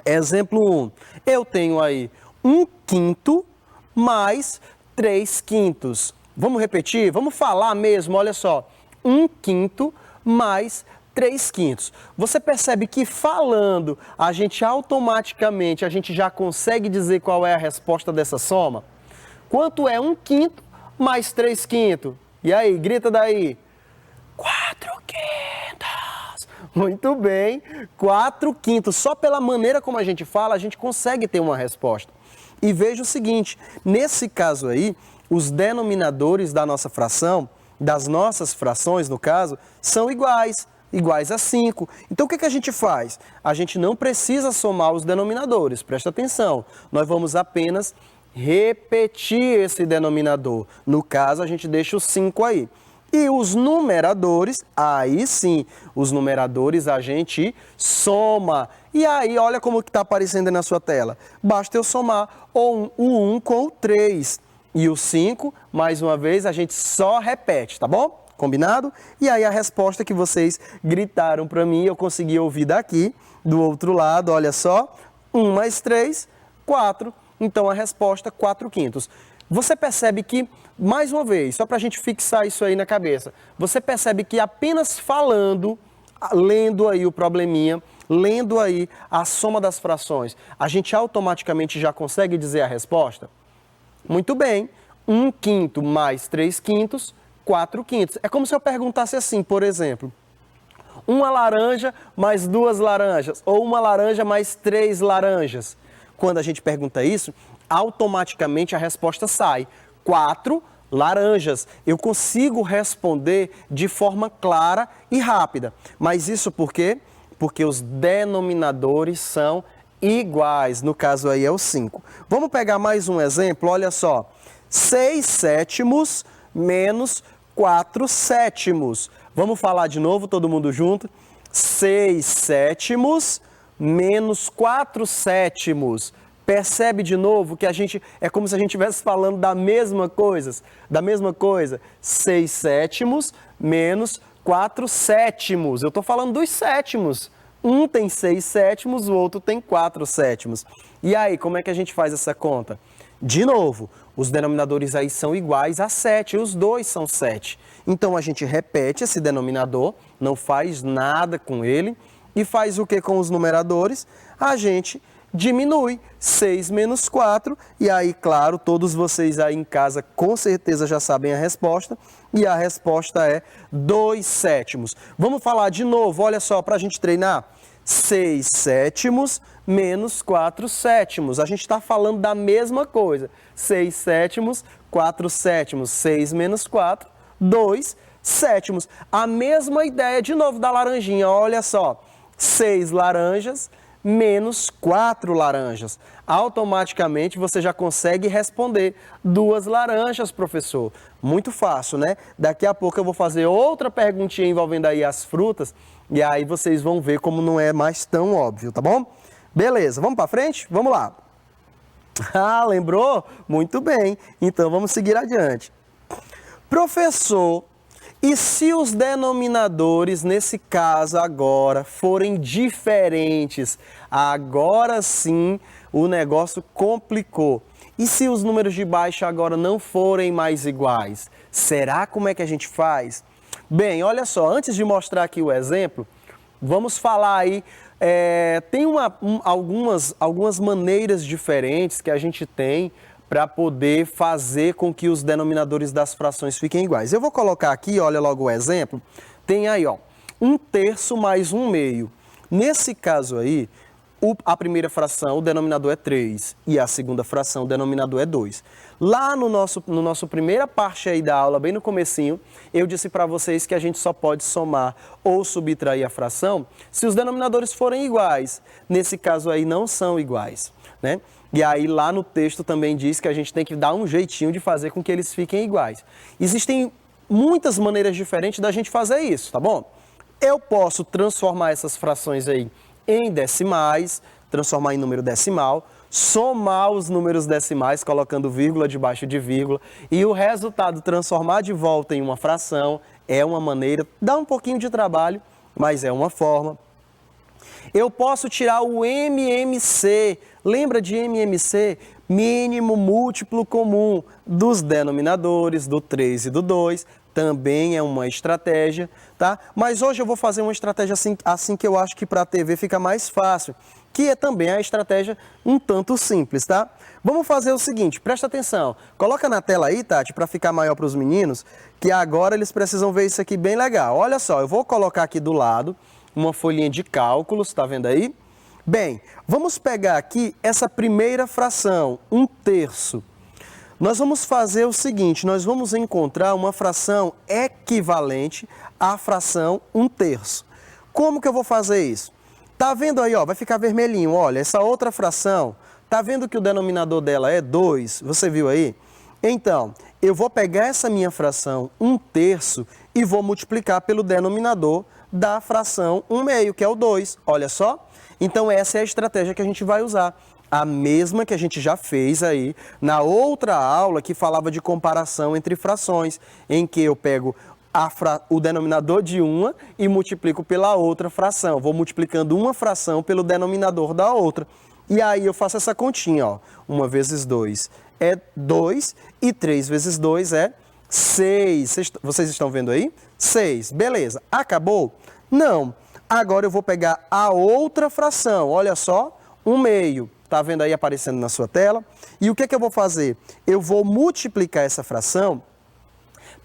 exemplo 1. Eu tenho aí 1/5 mais 3/5. Vamos repetir? Vamos falar mesmo, olha só. 1/5 mais 3/5. Você percebe que falando, a gente automaticamente, a gente já consegue dizer qual é a resposta dessa soma? Quanto é 1/5 mais 3/5? E aí, grita daí. 4/5. Muito bem, 4/5. Só pela maneira como a gente fala, a gente consegue ter uma resposta. E veja o seguinte, nesse caso aí, os denominadores da nossa fração, das nossas frações no caso, são iguais a 5. Então o que a gente faz? A gente não precisa somar os denominadores, presta atenção. Nós vamos apenas repetir esse denominador. No caso, a gente deixa o 5 aí. E os numeradores, aí sim, os numeradores a gente soma. E aí, olha como que está aparecendo aí na sua tela. Basta eu somar o 1 com o 3. E o 5, mais uma vez, a gente só repete, tá bom? Combinado? E aí a resposta que vocês gritaram para mim, eu consegui ouvir daqui, do outro lado, olha só. 1 mais 3, 4. Então a resposta, 4/5. Você percebe que, mais uma vez, só para a gente fixar isso aí na cabeça, você percebe que apenas falando, lendo aí o probleminha, lendo aí a soma das frações, a gente automaticamente já consegue dizer a resposta? Muito bem, 1/5 mais 3/5, 4/5. É como se eu perguntasse assim, por exemplo, uma laranja mais 2 laranjas, ou uma laranja mais 3 laranjas. Quando a gente pergunta isso, automaticamente a resposta sai, 4 laranjas. Eu consigo responder de forma clara e rápida. Mas isso por quê? Porque os denominadores são iguais. No caso aí é o 5. Vamos pegar mais um exemplo, olha só. 6/7 menos 4/7. Vamos falar de novo, todo mundo junto? 6/7 menos 4/7. Percebe de novo que a gente é como se a gente estivesse falando da mesma coisa. 6/7 menos 4/7. Eu estou falando dos sétimos. Um tem 6/7, o outro tem 4/7. E aí, como é que a gente faz essa conta? De novo, os denominadores aí são iguais a 7, os dois são 7. Então a gente repete esse denominador, não faz nada com ele. E faz o que com os numeradores? A gente diminui 6 menos 4, e aí, claro, todos vocês aí em casa com certeza já sabem a resposta, e a resposta é 2/7. Vamos falar de novo, olha só, para a gente treinar. 6/7 menos 4/7. A gente está falando da mesma coisa. 6/7, 4/7. 6 menos 4, 2/7. A mesma ideia de novo da laranjinha, olha só. 6 laranjas menos 4 laranjas. Automaticamente você já consegue responder 2 laranjas, professor. Muito fácil, né? Daqui a pouco eu vou fazer outra perguntinha envolvendo aí as frutas e aí vocês vão ver como não é mais tão óbvio, tá bom? Beleza, vamos para frente? Vamos lá. Ah, lembrou? Muito bem. Então vamos seguir adiante. Professor, e se os denominadores, nesse caso agora, forem diferentes? Agora sim o negócio complicou. E se os números de baixo agora não forem mais iguais? Será como é que a gente faz? Bem, olha só, antes de mostrar aqui o exemplo, vamos falar aí, tem algumas maneiras diferentes que a gente tem para poder fazer com que os denominadores das frações fiquem iguais. Eu vou colocar aqui, olha logo o exemplo, tem aí, ó, 1/3 mais 1/2. Nesse caso aí, a primeira fração, o denominador é 3, e a segunda fração, o denominador é 2. Lá no nosso primeira parte aí da aula, bem no comecinho, eu disse para vocês que a gente só pode somar ou subtrair a fração se os denominadores forem iguais. Nesse caso aí, não são iguais, né? E aí lá no texto também diz que a gente tem que dar um jeitinho de fazer com que eles fiquem iguais. Existem muitas maneiras diferentes da gente fazer isso, tá bom? Eu posso transformar essas frações aí em decimais, transformar em número decimal, somar os números decimais colocando vírgula debaixo de vírgula e o resultado transformar de volta em uma fração. É uma maneira, dá um pouquinho de trabalho, mas é uma forma. Eu posso tirar o MMC, lembra de MMC? Mínimo múltiplo comum dos denominadores, do 3 e do 2, também é uma estratégia, tá? Mas hoje eu vou fazer uma estratégia assim que eu acho que para a TV fica mais fácil, que é também a estratégia um tanto simples, tá? Vamos fazer o seguinte, presta atenção, coloca na tela aí, Tati, para ficar maior para os meninos, que agora eles precisam ver isso aqui bem legal. Olha só, eu vou colocar aqui do lado, uma folhinha de cálculos, tá vendo aí? Bem, vamos pegar aqui essa primeira fração, 1/3. Nós vamos fazer o seguinte, nós vamos encontrar uma fração equivalente à fração 1/3. Como que eu vou fazer isso? Tá vendo aí, ó, vai ficar vermelhinho, olha, essa outra fração, tá vendo que o denominador dela é 2? Você viu aí? Então, eu vou pegar essa minha fração 1/3 e vou multiplicar pelo denominador da fração 1/2, que é o 2, olha só. Então, essa é a estratégia que a gente vai usar. A mesma que a gente já fez aí na outra aula que falava de comparação entre frações, em que eu pego o denominador de uma e multiplico pela outra fração. Vou multiplicando uma fração pelo denominador da outra. E aí eu faço essa continha, ó. 1 vezes 2 é 2 e 3 vezes 2 é 6. Vocês estão vendo aí? 6. Beleza. Acabou? Não. Agora eu vou pegar a outra fração. Olha só, 1/2. Tá vendo aí aparecendo na sua tela? E o que eu vou fazer? Eu vou multiplicar essa fração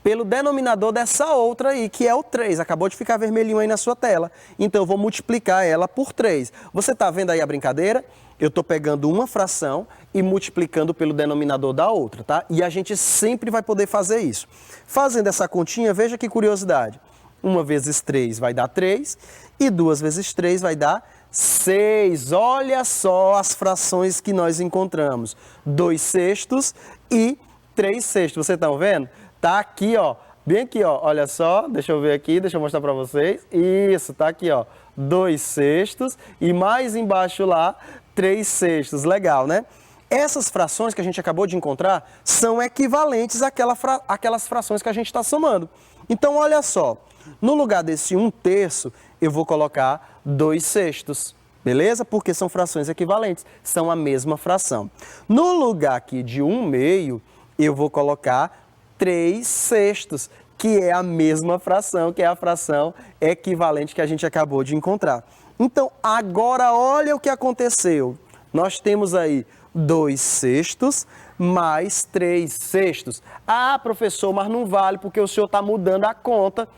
pelo denominador dessa outra aí, que é o 3. Acabou de ficar vermelhinho aí na sua tela. Então, eu vou multiplicar ela por 3. Você tá vendo aí a brincadeira? Eu estou pegando uma fração e multiplicando pelo denominador da outra, tá? E a gente sempre vai poder fazer isso. Fazendo essa continha, veja que curiosidade. 1 vezes 3 vai dar 3 e 2 vezes 3 vai dar 6. Olha só as frações que nós encontramos. 2/6 e 3/6. Vocês estão vendo? Tá aqui, ó. Bem aqui, ó. Olha só. Deixa eu ver aqui. Deixa eu mostrar para vocês. Isso, tá aqui, ó. 2/6 e mais embaixo lá, 3/6. Legal, né? Essas frações que a gente acabou de encontrar são equivalentes àquelas frações que a gente está somando. Então, olha só. No lugar desse 1/3, eu vou colocar 2/6, beleza? Porque são frações equivalentes, são a mesma fração. No lugar aqui de 1/2, eu vou colocar 3/6, que é a mesma fração, que é a fração equivalente que a gente acabou de encontrar. Então, agora olha o que aconteceu. Nós temos aí 2/6 mais 3/6. Ah, professor, mas não vale porque o senhor está mudando a conta.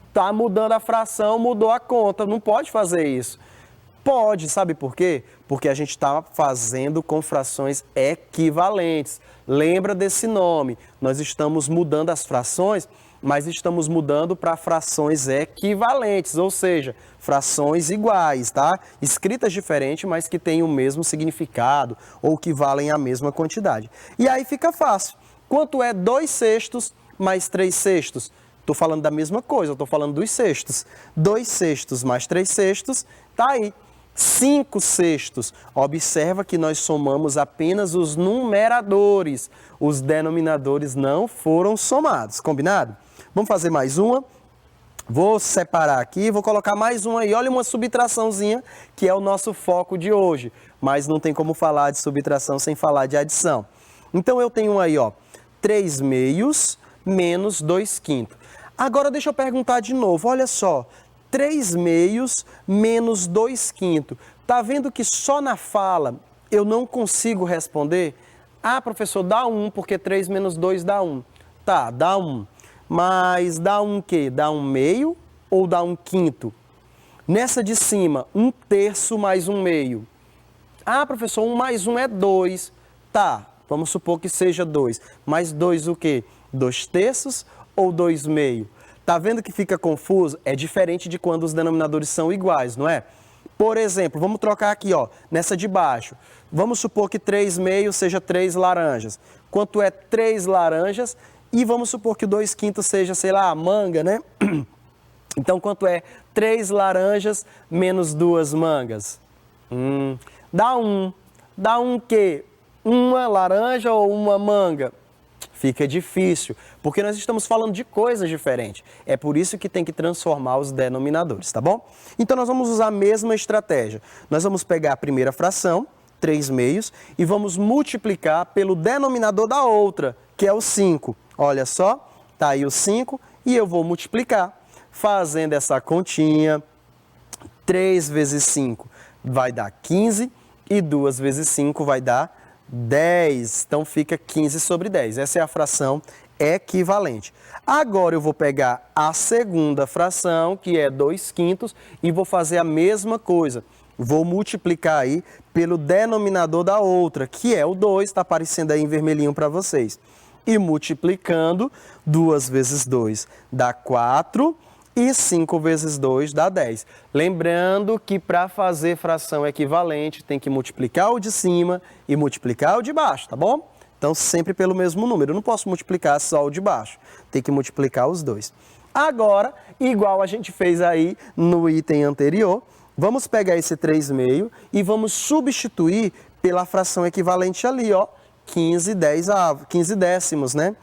Está mudando a fração, mudou a conta. Não pode fazer isso. Pode, sabe por quê? Porque a gente está fazendo com frações equivalentes. Lembra desse nome. Nós estamos mudando as frações, mas estamos mudando para frações equivalentes, ou seja, frações iguais, tá? Escritas diferentes, mas que têm o mesmo significado ou que valem a mesma quantidade. E aí fica fácil. Quanto é 2/6 mais 3/6? Estou falando da mesma coisa, estou falando dos sextos. 2/6 mais 3/6, tá aí. 5/6. Observa que nós somamos apenas os numeradores. Os denominadores não foram somados, combinado? Vamos fazer mais uma? Vou separar aqui, vou colocar mais uma aí. Olha uma subtraçãozinha, que é o nosso foco de hoje. Mas não tem como falar de subtração sem falar de adição. Então eu tenho aí, ó, 3/2 menos 2/5. Agora deixa eu perguntar de novo, olha só, 3/2 menos 2/5. Tá vendo que só na fala eu não consigo responder? Ah, professor, dá 1, porque 3 menos 2 dá 1. Tá, dá 1. Mas dá 1 o quê? Dá 1/2 ou dá 1/5? Nessa de cima, 1/3 mais 1/2. Ah, professor, 1 mais 1 é 2. Tá, vamos supor que seja 2. Mas 2 o quê? 2/3 ou 2/2? Tá vendo que fica confuso? É diferente de quando os denominadores são iguais, não é? Por exemplo, vamos trocar aqui, ó, nessa de baixo. Vamos supor que 3/2 seja 3 laranjas. Quanto é 3 laranjas? E vamos supor que o 2/5 seja, sei lá, manga, né? Então, quanto é 3 laranjas menos 2 mangas? Dá 1. Dá 1 quê? Uma laranja ou uma manga? Fica difícil, porque nós estamos falando de coisas diferentes. É por isso que tem que transformar os denominadores, tá bom? Então, nós vamos usar a mesma estratégia. Nós vamos pegar a primeira fração, 3/2, e vamos multiplicar pelo denominador da outra, que é o 5. Olha só, tá aí o 5, e eu vou multiplicar. Fazendo essa continha, 3 vezes 5 vai dar 15, e 2 vezes 5 vai dar 10. Então, fica 15/10. Essa é a fração equivalente. Agora eu vou pegar a segunda fração, que é 2/5, e vou fazer a mesma coisa. Vou multiplicar aí pelo denominador da outra, que é o 2, está aparecendo aí em vermelhinho para vocês. E multiplicando, 2 vezes 2 dá 4 e 5 vezes 2 dá 10. Lembrando que para fazer fração equivalente tem que multiplicar o de cima e multiplicar o de baixo, tá bom? Então sempre pelo mesmo número, eu não posso multiplicar só o de baixo, tem que multiplicar os dois. Agora, igual a gente fez aí no item anterior, vamos pegar esse 3/2 e vamos substituir pela fração equivalente ali, ó, 15 décimos, né?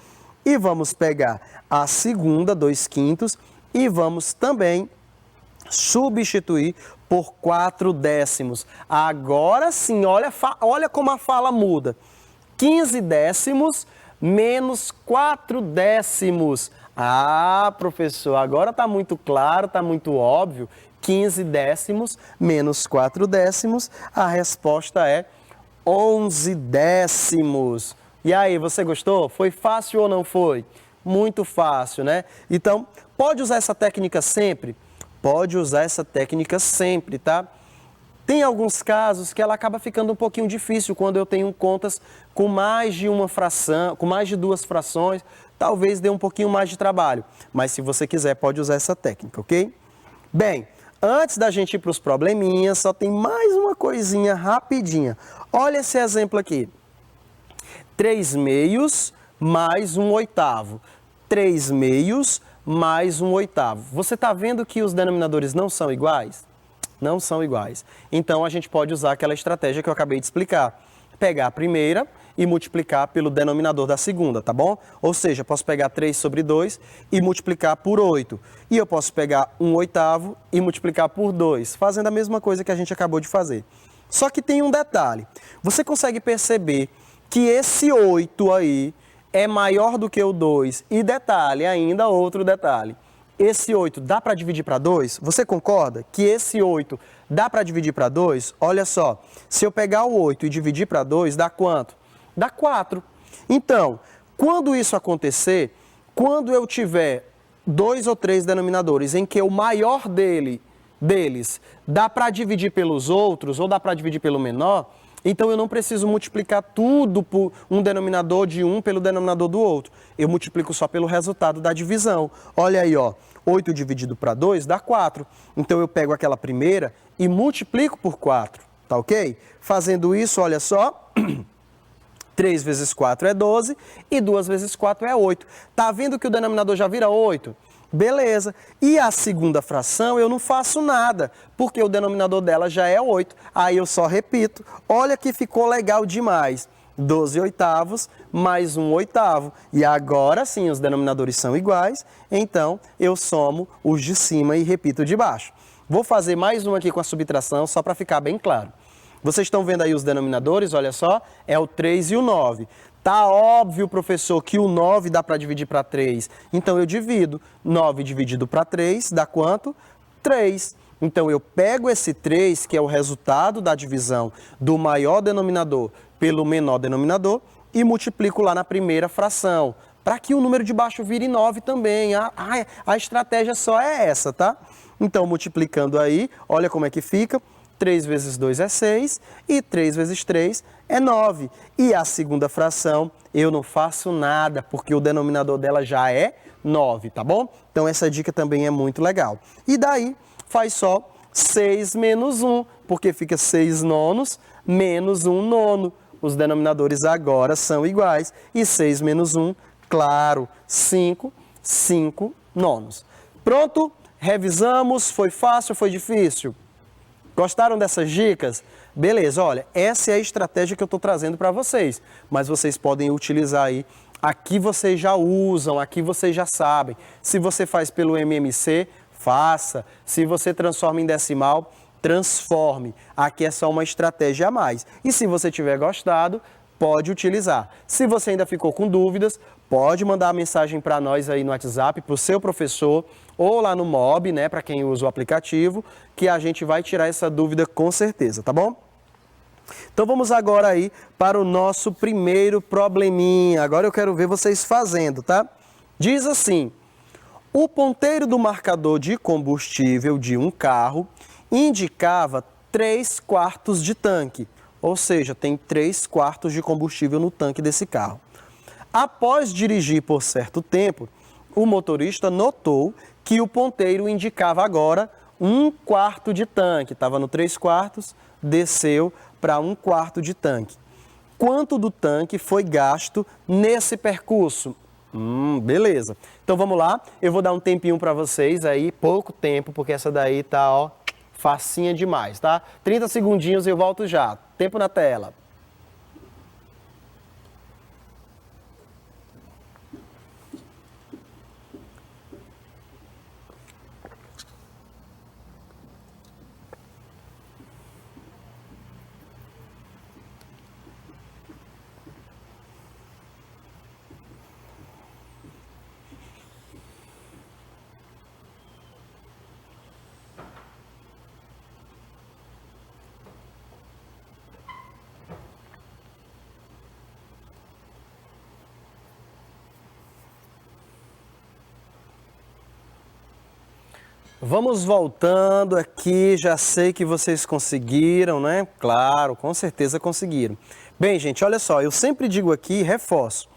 E vamos pegar a segunda, 2/5, e vamos também substituir por 4 décimos. Agora sim, olha como a fala muda. 15 décimos menos 4 décimos. Ah, professor, agora está muito claro, está muito óbvio. 15 décimos menos 4 décimos, a resposta é 11 décimos. E aí, você gostou? Foi fácil ou não foi? Muito fácil, né? Então, pode usar essa técnica sempre? Pode usar essa técnica sempre, tá? Tem alguns casos que ela acaba ficando um pouquinho difícil quando eu tenho contas com mais de uma fração, com mais de 2 frações, talvez dê um pouquinho mais de trabalho. Mas se você quiser, pode usar essa técnica, ok? Bem, antes da gente ir para os probleminhas, só tem mais uma coisinha rapidinha. Olha esse exemplo aqui. 3/2 mais 1/8. 3/2 mais 1/8. Você está vendo que os denominadores não são iguais? Não são iguais. Então, a gente pode usar aquela estratégia que eu acabei de explicar. Pegar a primeira e multiplicar pelo denominador da segunda, tá bom? Ou seja, posso pegar 3/2 e multiplicar por 8. E eu posso pegar 1/8 e multiplicar por 2, fazendo a mesma coisa que a gente acabou de fazer. Só que tem um detalhe. Você consegue perceber que esse 8 aí é maior do que o 2. E detalhe, ainda outro detalhe. Esse 8 dá para dividir para 2? Você concorda que esse 8 dá para dividir para 2? Olha só, se eu pegar o 8 e dividir para 2, dá quanto? Dá 4. Então, quando isso acontecer, quando eu tiver 2 ou 3 denominadores em que o maior deles dá para dividir pelos outros ou dá para dividir pelo menor, então eu não preciso multiplicar tudo por um denominador de um pelo denominador do outro. Eu multiplico só pelo resultado da divisão. Olha aí, ó, 8 dividido para 2 dá 4. Então eu pego aquela primeira e multiplico por 4, tá ok? Fazendo isso, olha só, 3 vezes 4 é 12 e 2 vezes 4 é 8. Tá vendo que o denominador já vira 8? Beleza. E a segunda fração eu não faço nada, porque o denominador dela já é 8. Aí eu só repito. Olha que ficou legal demais. 12/8 mais 1/8. E agora sim, os denominadores são iguais, então eu somo os de cima e repito o de baixo. Vou fazer mais um aqui com a subtração, só para ficar bem claro. Vocês estão vendo aí os denominadores, olha só, é o 3 e o 9. Tá óbvio, professor, que o 9 dá para dividir para 3. Então eu divido. 9 dividido para 3 dá quanto? 3. Então eu pego esse 3, que é o resultado da divisão do maior denominador pelo menor denominador, e multiplico lá na primeira fração, para que o número de baixo vire 9 também. A estratégia só é essa, tá? Então, multiplicando aí, olha como é que fica. 3 vezes 2 é 6 e 3 vezes 3 é 9. E a segunda fração eu não faço nada, porque o denominador dela já é 9, tá bom? Então essa dica também é muito legal. E daí faz só 6 menos 1, porque fica 6 nonos menos 1 nono. Os denominadores agora são iguais. E 6 menos 1, claro, 5 nonos. Pronto? Revisamos. Foi fácil, foi difícil? Gostaram dessas dicas? Beleza, olha, essa é a estratégia que eu estou trazendo para vocês, mas vocês podem utilizar aí, aqui vocês já usam, aqui vocês já sabem. Se você faz pelo MMC, faça. Se você transforma em decimal, transforme. Aqui é só uma estratégia a mais. E se você tiver gostado, pode utilizar. Se você ainda ficou com dúvidas, pode mandar a mensagem para nós aí no WhatsApp, para o seu professor, ou lá no MOB, né, para quem usa o aplicativo, que a gente vai tirar essa dúvida com certeza, tá bom? Então vamos agora aí para o nosso primeiro probleminha. Agora eu quero ver vocês fazendo, tá? Diz assim: o ponteiro do marcador de combustível de um carro indicava 3/4 de tanque, ou seja, tem 3/4 de combustível no tanque desse carro. Após dirigir por certo tempo, o motorista notou que o ponteiro indicava agora 1/4 de tanque. Estava no 3/4, desceu para 1/4 de tanque. Quanto do tanque foi gasto nesse percurso? Beleza. Então vamos lá, eu vou dar um tempinho para vocês aí, pouco tempo, porque essa daí tá, ó, facinha demais, tá? 30 segundinhos e eu volto já. Tempo na tela. Vamos voltando aqui, já sei que vocês conseguiram, né? Claro, com certeza conseguiram. Bem, gente, olha só, eu sempre digo aqui, reforço,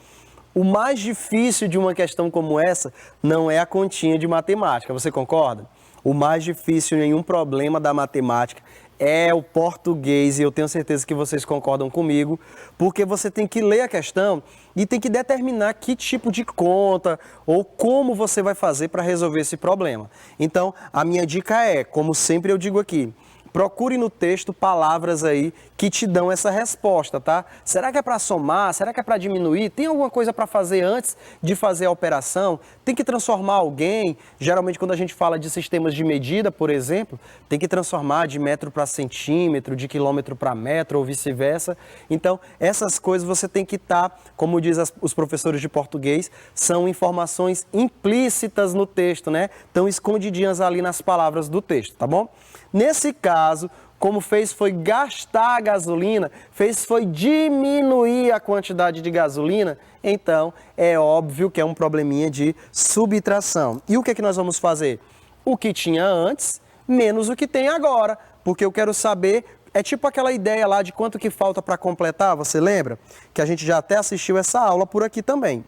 o mais difícil de uma questão como essa não é a continha de matemática, você concorda? O mais difícil em um problema da matemática é o português, e eu tenho certeza que vocês concordam comigo, porque você tem que ler a questão e tem que determinar que tipo de conta ou como você vai fazer para resolver esse problema. Então, a minha dica é, como sempre eu digo aqui, procure no texto palavras aí que te dão essa resposta, tá? Será que é para somar? Será que é para diminuir? Tem alguma coisa para fazer antes de fazer a operação? Tem que transformar alguém? Geralmente quando a gente fala de sistemas de medida, por exemplo, tem que transformar de metro para centímetro, de quilômetro para metro ou vice-versa. Então, essas coisas você tem que estar, como diz os professores de português, são informações implícitas no texto, né? Estão escondidinhas ali nas palavras do texto, tá bom? Nesse caso, como fez foi gastar a gasolina, fez foi diminuir a quantidade de gasolina, então é óbvio que é um probleminha de subtração. E o que é que nós vamos fazer? O que tinha antes, menos o que tem agora, porque eu quero saber, é tipo aquela ideia lá de quanto que falta para completar, você lembra? Que a gente já até assistiu essa aula por aqui também.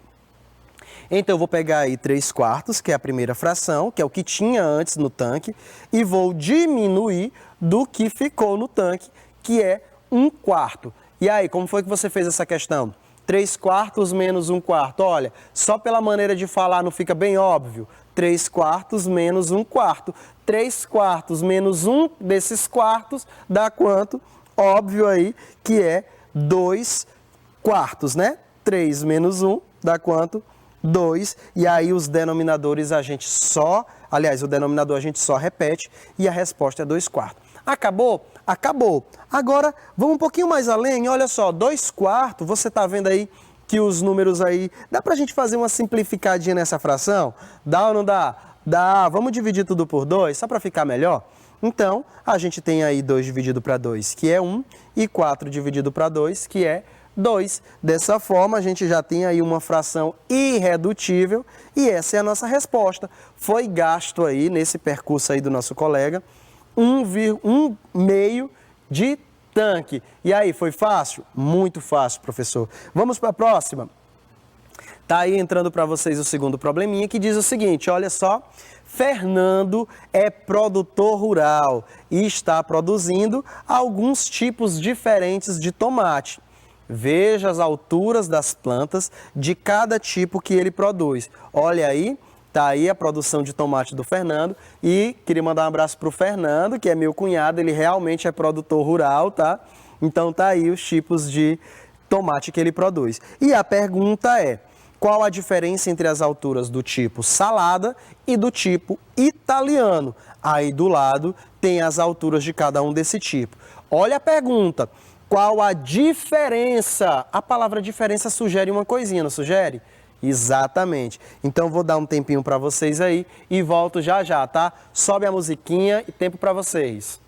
Então, eu vou pegar aí 3/4, que é a primeira fração, que é o que tinha antes no tanque, e vou diminuir do que ficou no tanque, que é 1/4. E aí, como foi que você fez essa questão? 3/4 menos 1/4. Olha, só pela maneira de falar não fica bem óbvio? 3/4 menos 1/4. 3/4 menos 1 desses quartos dá quanto? Óbvio aí que é 2/4, né? 3 menos 1 dá quanto? 2, e aí os denominadores a gente só, aliás, o denominador a gente só repete e a resposta é 2/4. Acabou? Acabou. Agora, vamos um pouquinho mais além, olha só, 2/4, você está vendo aí que os números aí, dá pra gente fazer uma simplificadinha nessa fração? Dá ou não dá? Dá, vamos dividir tudo por 2, só para ficar melhor? Então, a gente tem aí 2 dividido para 2, que é 1, e 4 dividido para 2, que é 2. Dessa forma, a gente já tem aí uma fração irredutível e essa é a nossa resposta. Foi gasto aí, nesse percurso aí do nosso colega, 1,5 de tanque. E aí, foi fácil? Muito fácil, professor. Vamos para a próxima? Tá aí entrando para vocês o segundo probleminha que diz o seguinte, olha só. Fernando é produtor rural e está produzindo alguns tipos diferentes de tomate. Veja as alturas das plantas de cada tipo que ele produz. Olha aí, tá aí a produção de tomate do Fernando. E queria mandar um abraço para o Fernando, que é meu cunhado, ele realmente é produtor rural, tá? Então tá aí os tipos de tomate que ele produz. E a pergunta é, qual a diferença entre as alturas do tipo salada e do tipo italiano? Aí do lado tem as alturas de cada um desse tipo. Olha a pergunta. Qual a diferença? A palavra diferença sugere uma coisinha, não sugere? Exatamente. Então, vou dar um tempinho para vocês aí e volto já já, tá? Sobe a musiquinha e tempo para vocês.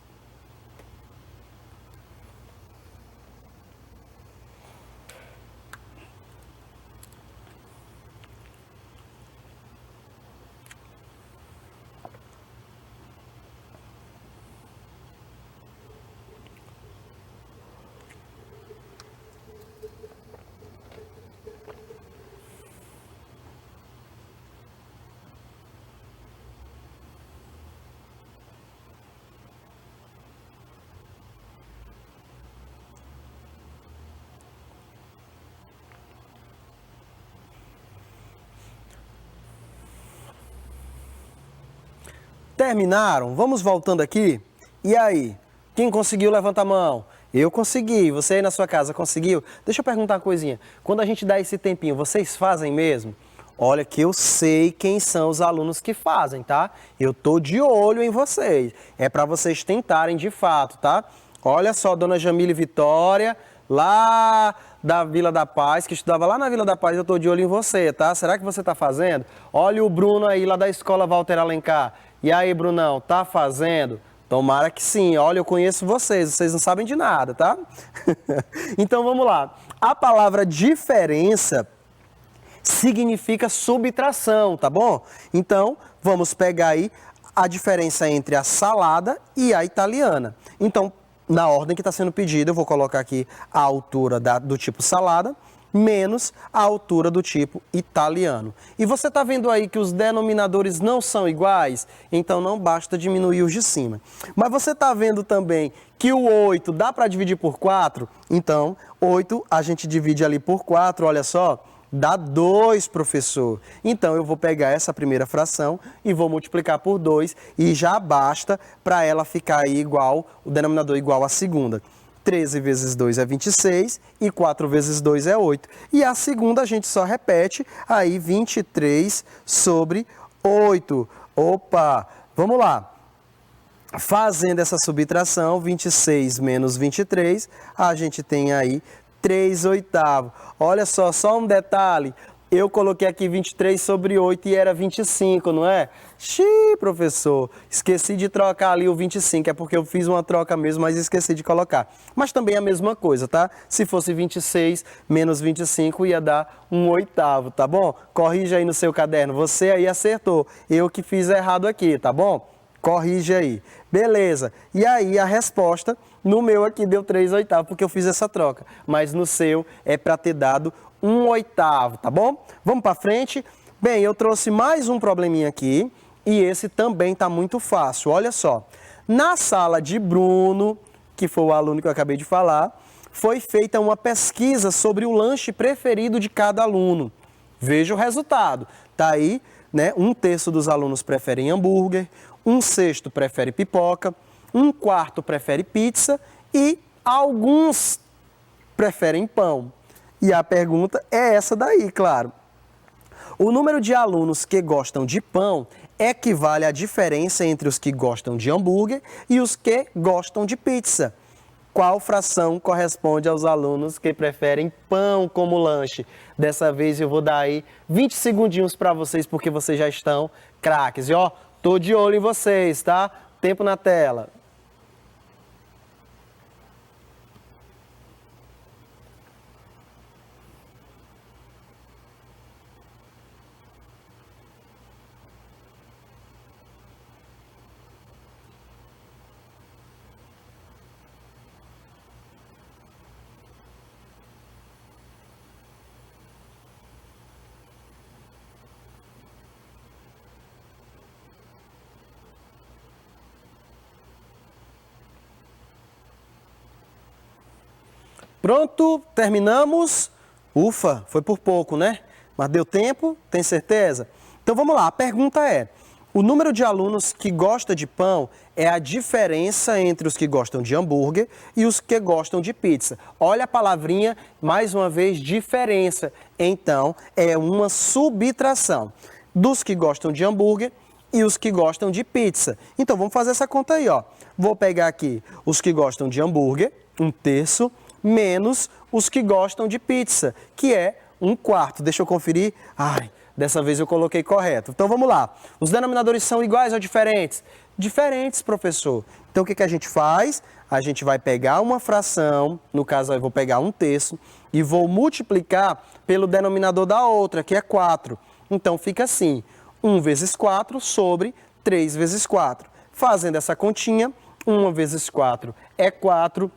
Terminaram? Vamos voltando aqui. E aí? Quem conseguiu, levanta a mão. Eu consegui. Você aí na sua casa conseguiu? Deixa eu perguntar uma coisinha. Quando a gente dá esse tempinho, vocês fazem mesmo? Olha que eu sei quem são os alunos que fazem, tá? Eu tô de olho em vocês. É para vocês tentarem de fato, tá? Olha só, dona Jamile Vitória, lá da Vila da Paz, que estudava lá na Vila da Paz, eu tô de olho em você, tá? Será que você tá fazendo? Olha o Bruno aí, lá da escola Walter Alencar. E aí, Brunão, tá fazendo? Tomara que sim. Olha, eu conheço vocês não sabem de nada, tá? Então, vamos lá. A palavra diferença significa subtração, tá bom? Então, vamos pegar aí a diferença entre a salada e a italiana. Então, na ordem que está sendo pedida, eu vou colocar aqui a altura do tipo salada menos a altura do tipo italiano. E você está vendo aí que os denominadores não são iguais? Então, não basta diminuir os de cima. Mas você está vendo também que o 8 dá para dividir por 4? Então, 8 a gente divide ali por 4, olha só. Dá 2, professor. Então, eu vou pegar essa primeira fração e vou multiplicar por 2 e já basta para ela ficar aí igual, o denominador igual à segunda. 13 vezes 2 é 26 e 4 vezes 2 é 8. E a segunda a gente só repete, aí 23 sobre 8. Opa, vamos lá. Fazendo essa subtração, 26 menos 23, a gente tem aí 3/8. Olha só um detalhe. Eu coloquei aqui 23 sobre 8 e era 25, não é? Xiii, professor, esqueci de trocar ali o 25, é porque eu fiz uma troca mesmo, mas esqueci de colocar. Mas também é a mesma coisa, tá? Se fosse 26 menos 25, ia dar 1/8, tá bom? Corrija aí no seu caderno, você aí acertou, eu que fiz errado aqui, tá bom? Corrige aí. Beleza. E aí a resposta, no meu aqui deu 3/8, porque eu fiz essa troca. Mas no seu é para ter dado 1/8, tá bom? Vamos para frente. Bem, eu trouxe mais um probleminha aqui. E esse também tá muito fácil. Olha só. Na sala de Bruno, que foi o aluno que eu acabei de falar, foi feita uma pesquisa sobre o lanche preferido de cada aluno. Veja o resultado. Tá aí, né? 1/3 dos alunos preferem hambúrguer, 1/6 prefere pipoca, 1/4 prefere pizza e alguns preferem pão. E a pergunta é essa daí, claro. O número de alunos que gostam de pão equivale à diferença entre os que gostam de hambúrguer e os que gostam de pizza. Qual fração corresponde aos alunos que preferem pão como lanche? Dessa vez eu vou dar aí 20 segundinhos para vocês, porque vocês já estão craques. E ó, tô de olho em vocês, tá? Tempo na tela. Pronto, terminamos. Ufa, foi por pouco, né? Mas deu tempo, tem certeza? Então vamos lá, a pergunta é: o número de alunos que gosta de pão é a diferença entre os que gostam de hambúrguer e os que gostam de pizza. Olha a palavrinha, mais uma vez, diferença. Então, é uma subtração dos que gostam de hambúrguer e os que gostam de pizza. Então, vamos fazer essa conta aí, ó. Vou pegar aqui os que gostam de hambúrguer, 1/3, menos os que gostam de pizza, que é 1/4. Deixa eu conferir. Ai, dessa vez eu coloquei correto. Então vamos lá. Os denominadores são iguais ou diferentes? Diferentes, professor. Então o que a gente faz? A gente vai pegar uma fração, no caso eu vou pegar 1/3, e vou multiplicar pelo denominador da outra, que é 4. Então fica assim, 1 vezes 4 sobre 3 vezes 4. Fazendo essa continha, 1 vezes 4 é 4,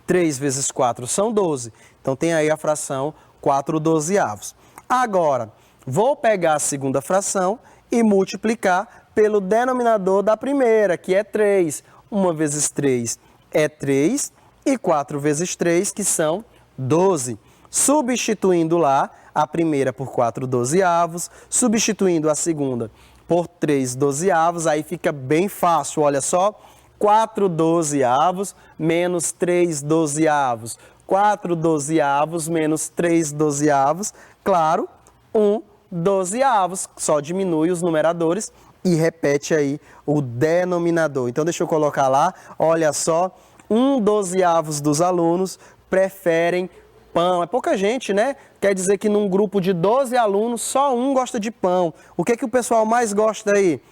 3 vezes 4 são 12. Então, tem aí a fração 4/12. Agora, vou pegar a segunda fração e multiplicar pelo denominador da primeira, que é 3. 1 vezes 3 é 3 e 4 vezes 3, que são 12. Substituindo lá a primeira por 4/12, substituindo a segunda por 3/12, aí fica bem fácil, olha só. 4/12 menos 3/12. 4/12 menos 3/12, claro, 1/12. Só diminui os numeradores e repete aí o denominador. Então, deixa eu colocar lá, olha só, 1/12 dos alunos preferem pão. É pouca gente, né? Quer dizer que num grupo de 12 alunos, só um gosta de pão. O que que o pessoal mais gosta aí?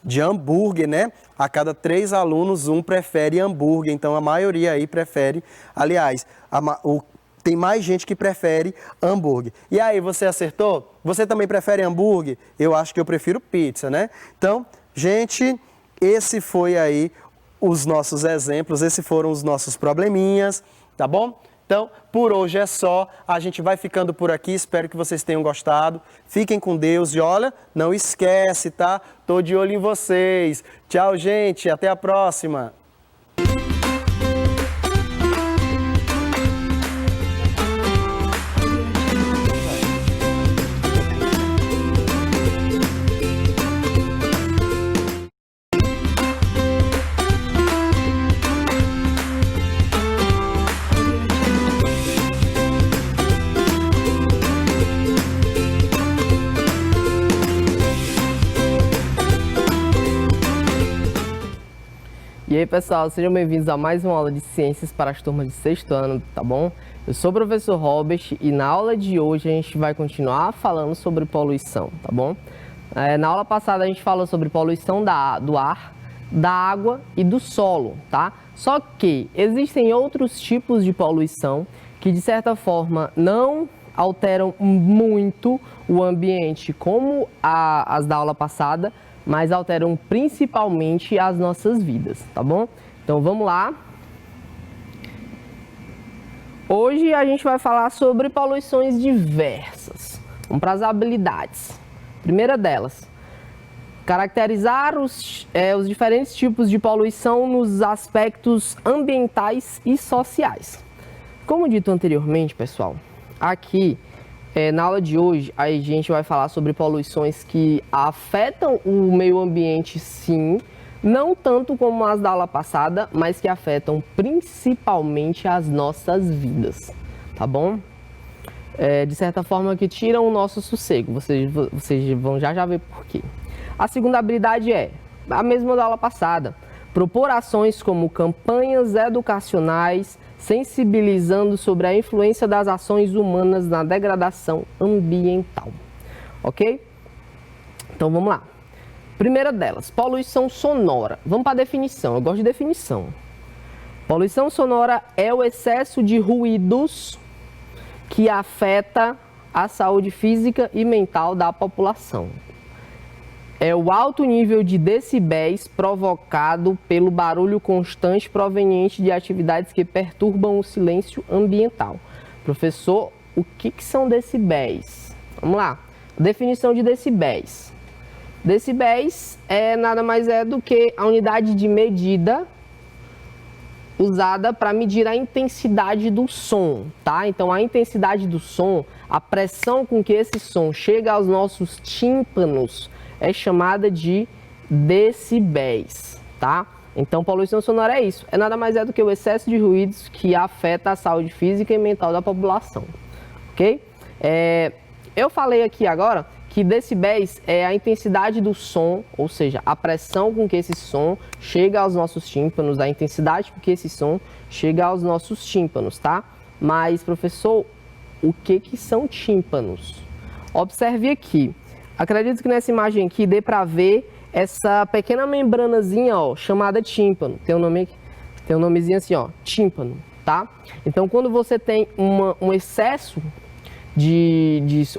De hambúrguer, né? A cada 3 alunos, um prefere hambúrguer. Então, a maioria aí prefere, aliás, tem mais gente que prefere hambúrguer. E aí, você acertou? Você também prefere hambúrguer? Eu acho que eu prefiro pizza, né? Então, gente, esse foi aí os nossos exemplos, esses foram os nossos probleminhas, tá bom? Então, por hoje é só, a gente vai ficando por aqui, espero que vocês tenham gostado. Fiquem com Deus e olha, não esquece, tá? Tô de olho em vocês. Tchau, gente, até a próxima. E aí, pessoal, sejam bem-vindos a mais uma aula de ciências para as turmas de 6º ano, tá bom? Eu sou o professor Robert e na aula de hoje a gente vai continuar falando sobre poluição, tá bom? Na aula passada a gente falou sobre poluição do ar, da água e do solo, tá? Só que existem outros tipos de poluição que, de certa forma, não alteram muito o ambiente como as da aula passada, mas alteram principalmente as nossas vidas, tá bom? Então vamos lá. Hoje a gente vai falar sobre poluições diversas. Vamos para as habilidades. Primeira delas, caracterizar os diferentes tipos de poluição nos aspectos ambientais e sociais. Como dito anteriormente, pessoal, aqui na aula de hoje, a gente vai falar sobre poluições que afetam o meio ambiente, sim, não tanto como as da aula passada, mas que afetam principalmente as nossas vidas, tá bom? De certa forma que tiram o nosso sossego, vocês vão já ver por quê. A segunda habilidade é a mesma da aula passada, propor ações como campanhas educacionais, sensibilizando sobre a influência das ações humanas na degradação ambiental, ok? Então vamos lá. Primeira delas, poluição sonora. Vamos para a definição, eu gosto de definição. Poluição sonora é o excesso de ruídos que afeta a saúde física e mental da população. É o alto nível de decibéis provocado pelo barulho constante proveniente de atividades que perturbam o silêncio ambiental. Professor, o que são decibéis? Vamos lá. Definição de decibéis. Decibéis nada mais do que a unidade de medida usada para medir a intensidade do som, tá? Então, a intensidade do som, a pressão com que esse som chega aos nossos tímpanos, é chamada de decibéis, tá? Então, poluição sonora é isso. É nada mais do que o excesso de ruídos que afeta a saúde física e mental da população, ok? Eu falei aqui agora que decibéis é a intensidade do som, ou seja, a pressão com que esse som chega aos nossos tímpanos, a intensidade com que esse som chega aos nossos tímpanos, tá? Mas, professor, o que são tímpanos? Observe aqui. Acredito que nessa imagem aqui dê para ver essa pequena membranazinha, ó, chamada tímpano. Tem um nome aqui, tem um nomezinho assim, ó, tímpano, tá? Então, quando você tem um excesso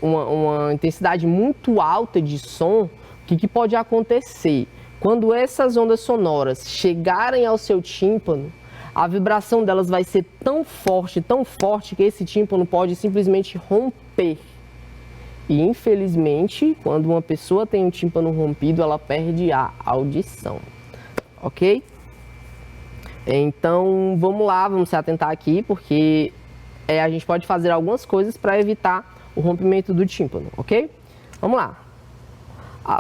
uma intensidade muito alta de som, o que pode acontecer? Quando essas ondas sonoras chegarem ao seu tímpano, a vibração delas vai ser tão forte que esse tímpano pode simplesmente romper. E, infelizmente, quando uma pessoa tem um tímpano rompido, ela perde a audição, ok? Então, vamos lá, vamos se atentar aqui, porque a gente pode fazer algumas coisas para evitar o rompimento do tímpano, ok? Vamos lá.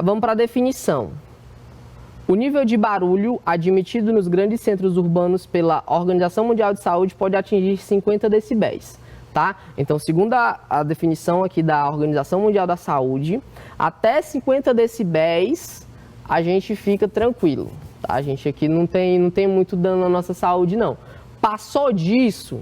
Vamos para a definição. O nível de barulho admitido nos grandes centros urbanos pela Organização Mundial de Saúde pode atingir 50 decibéis, tá? Então, segundo a definição aqui da Organização Mundial da Saúde, até 50 decibéis a gente fica tranquilo, tá? A gente aqui não tem muito dano na nossa saúde, não. Passou disso,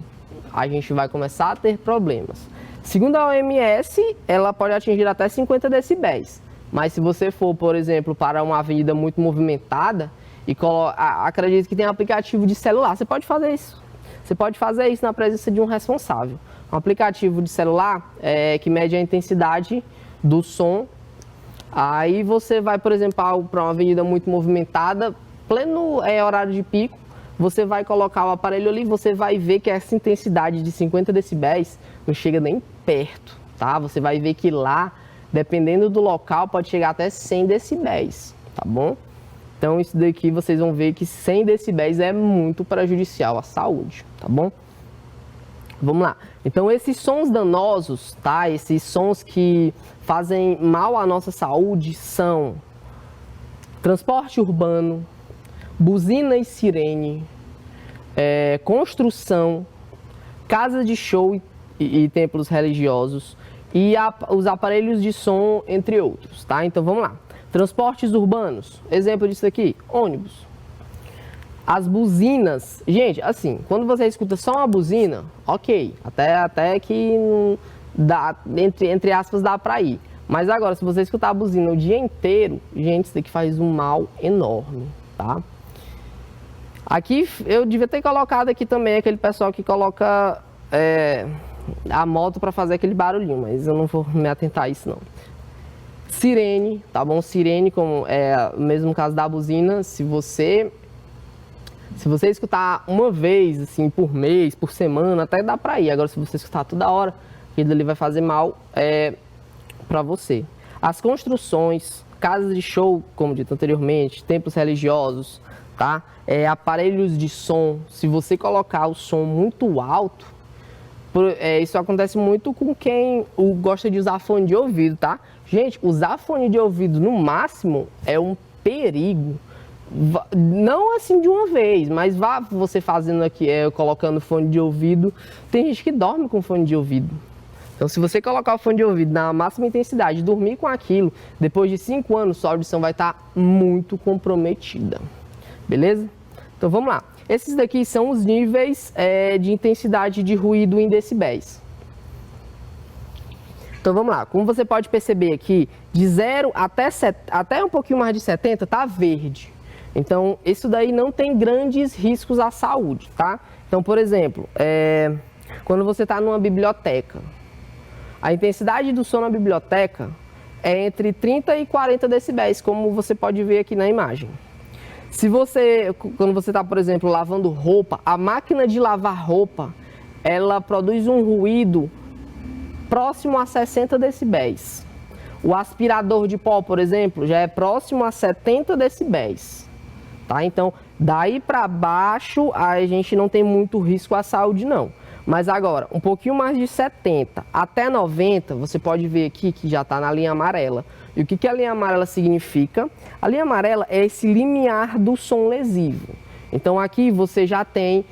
a gente vai começar a ter problemas. Segundo a OMS, ela pode atingir até 50 decibéis. Mas se você for, por exemplo, para uma avenida muito movimentada e acredito que tem um aplicativo de celular, você pode fazer isso. Você pode fazer isso na presença de um responsável. Um aplicativo de celular que mede a intensidade do som. Aí você vai, por exemplo, para uma avenida muito movimentada, pleno horário de pico, você vai colocar o aparelho ali, você vai ver que essa intensidade de 50 decibéis não chega nem perto, tá? Você vai ver que lá, dependendo do local, pode chegar até 100 decibéis, tá bom? Então, isso daqui vocês vão ver que 100 decibéis é muito prejudicial à saúde, tá bom? Vamos lá. Então, esses sons danosos, tá? Esses sons que fazem mal à nossa saúde são transporte urbano, buzina e sirene, construção, casa de show e templos religiosos, e os aparelhos de som, entre outros, tá? Então, vamos lá. Transportes urbanos, exemplo disso aqui, ônibus. As buzinas, gente, assim, quando você escuta só uma buzina, ok, até que dá, entre aspas, dá pra ir. Mas agora, se você escutar a buzina o dia inteiro, gente, isso daqui faz um mal enorme, tá? Aqui, eu devia ter colocado aqui também aquele pessoal que coloca a moto para fazer aquele barulhinho, mas eu não vou me atentar a isso não. Sirene, tá bom? Sirene, como é o mesmo caso da buzina, se você escutar uma vez, assim, por mês, por semana, até dá pra ir. Agora, se você escutar toda hora, aquilo ali vai fazer mal pra você. As construções, casas de show, como dito anteriormente, templos religiosos, tá? Aparelhos de som, se você colocar o som muito alto, isso acontece muito com quem gosta de usar fone de ouvido, tá? Gente, usar fone de ouvido no máximo é um perigo. Não assim de uma vez, mas vá você fazendo aqui, colocando fone de ouvido. Tem gente que dorme com fone de ouvido. Então, se você colocar o fone de ouvido na máxima intensidade e dormir com aquilo, depois de 5 anos, sua audição vai estar muito comprometida. Beleza? Então, vamos lá. Esses daqui são os níveis de intensidade de ruído em decibéis. Então vamos lá, como você pode perceber aqui, de 0 até um pouquinho mais de 70 tá verde. Então isso daí não tem grandes riscos à saúde, tá? Então, por exemplo, quando você está numa biblioteca, a intensidade do som na biblioteca é entre 30 e 40 decibéis, como você pode ver aqui na imagem. Quando você está, por exemplo, lavando roupa, a máquina de lavar roupa, ela produz um ruído próximo a 60 decibéis. O aspirador de pó, por exemplo, já é próximo a 70 decibéis. Tá? Então, daí para baixo, a gente não tem muito risco à saúde, não. Mas agora, um pouquinho mais de 70 até 90, você pode ver aqui que já está na linha amarela. E o que a linha amarela significa? A linha amarela é esse limiar do som lesivo. Então aqui você já tem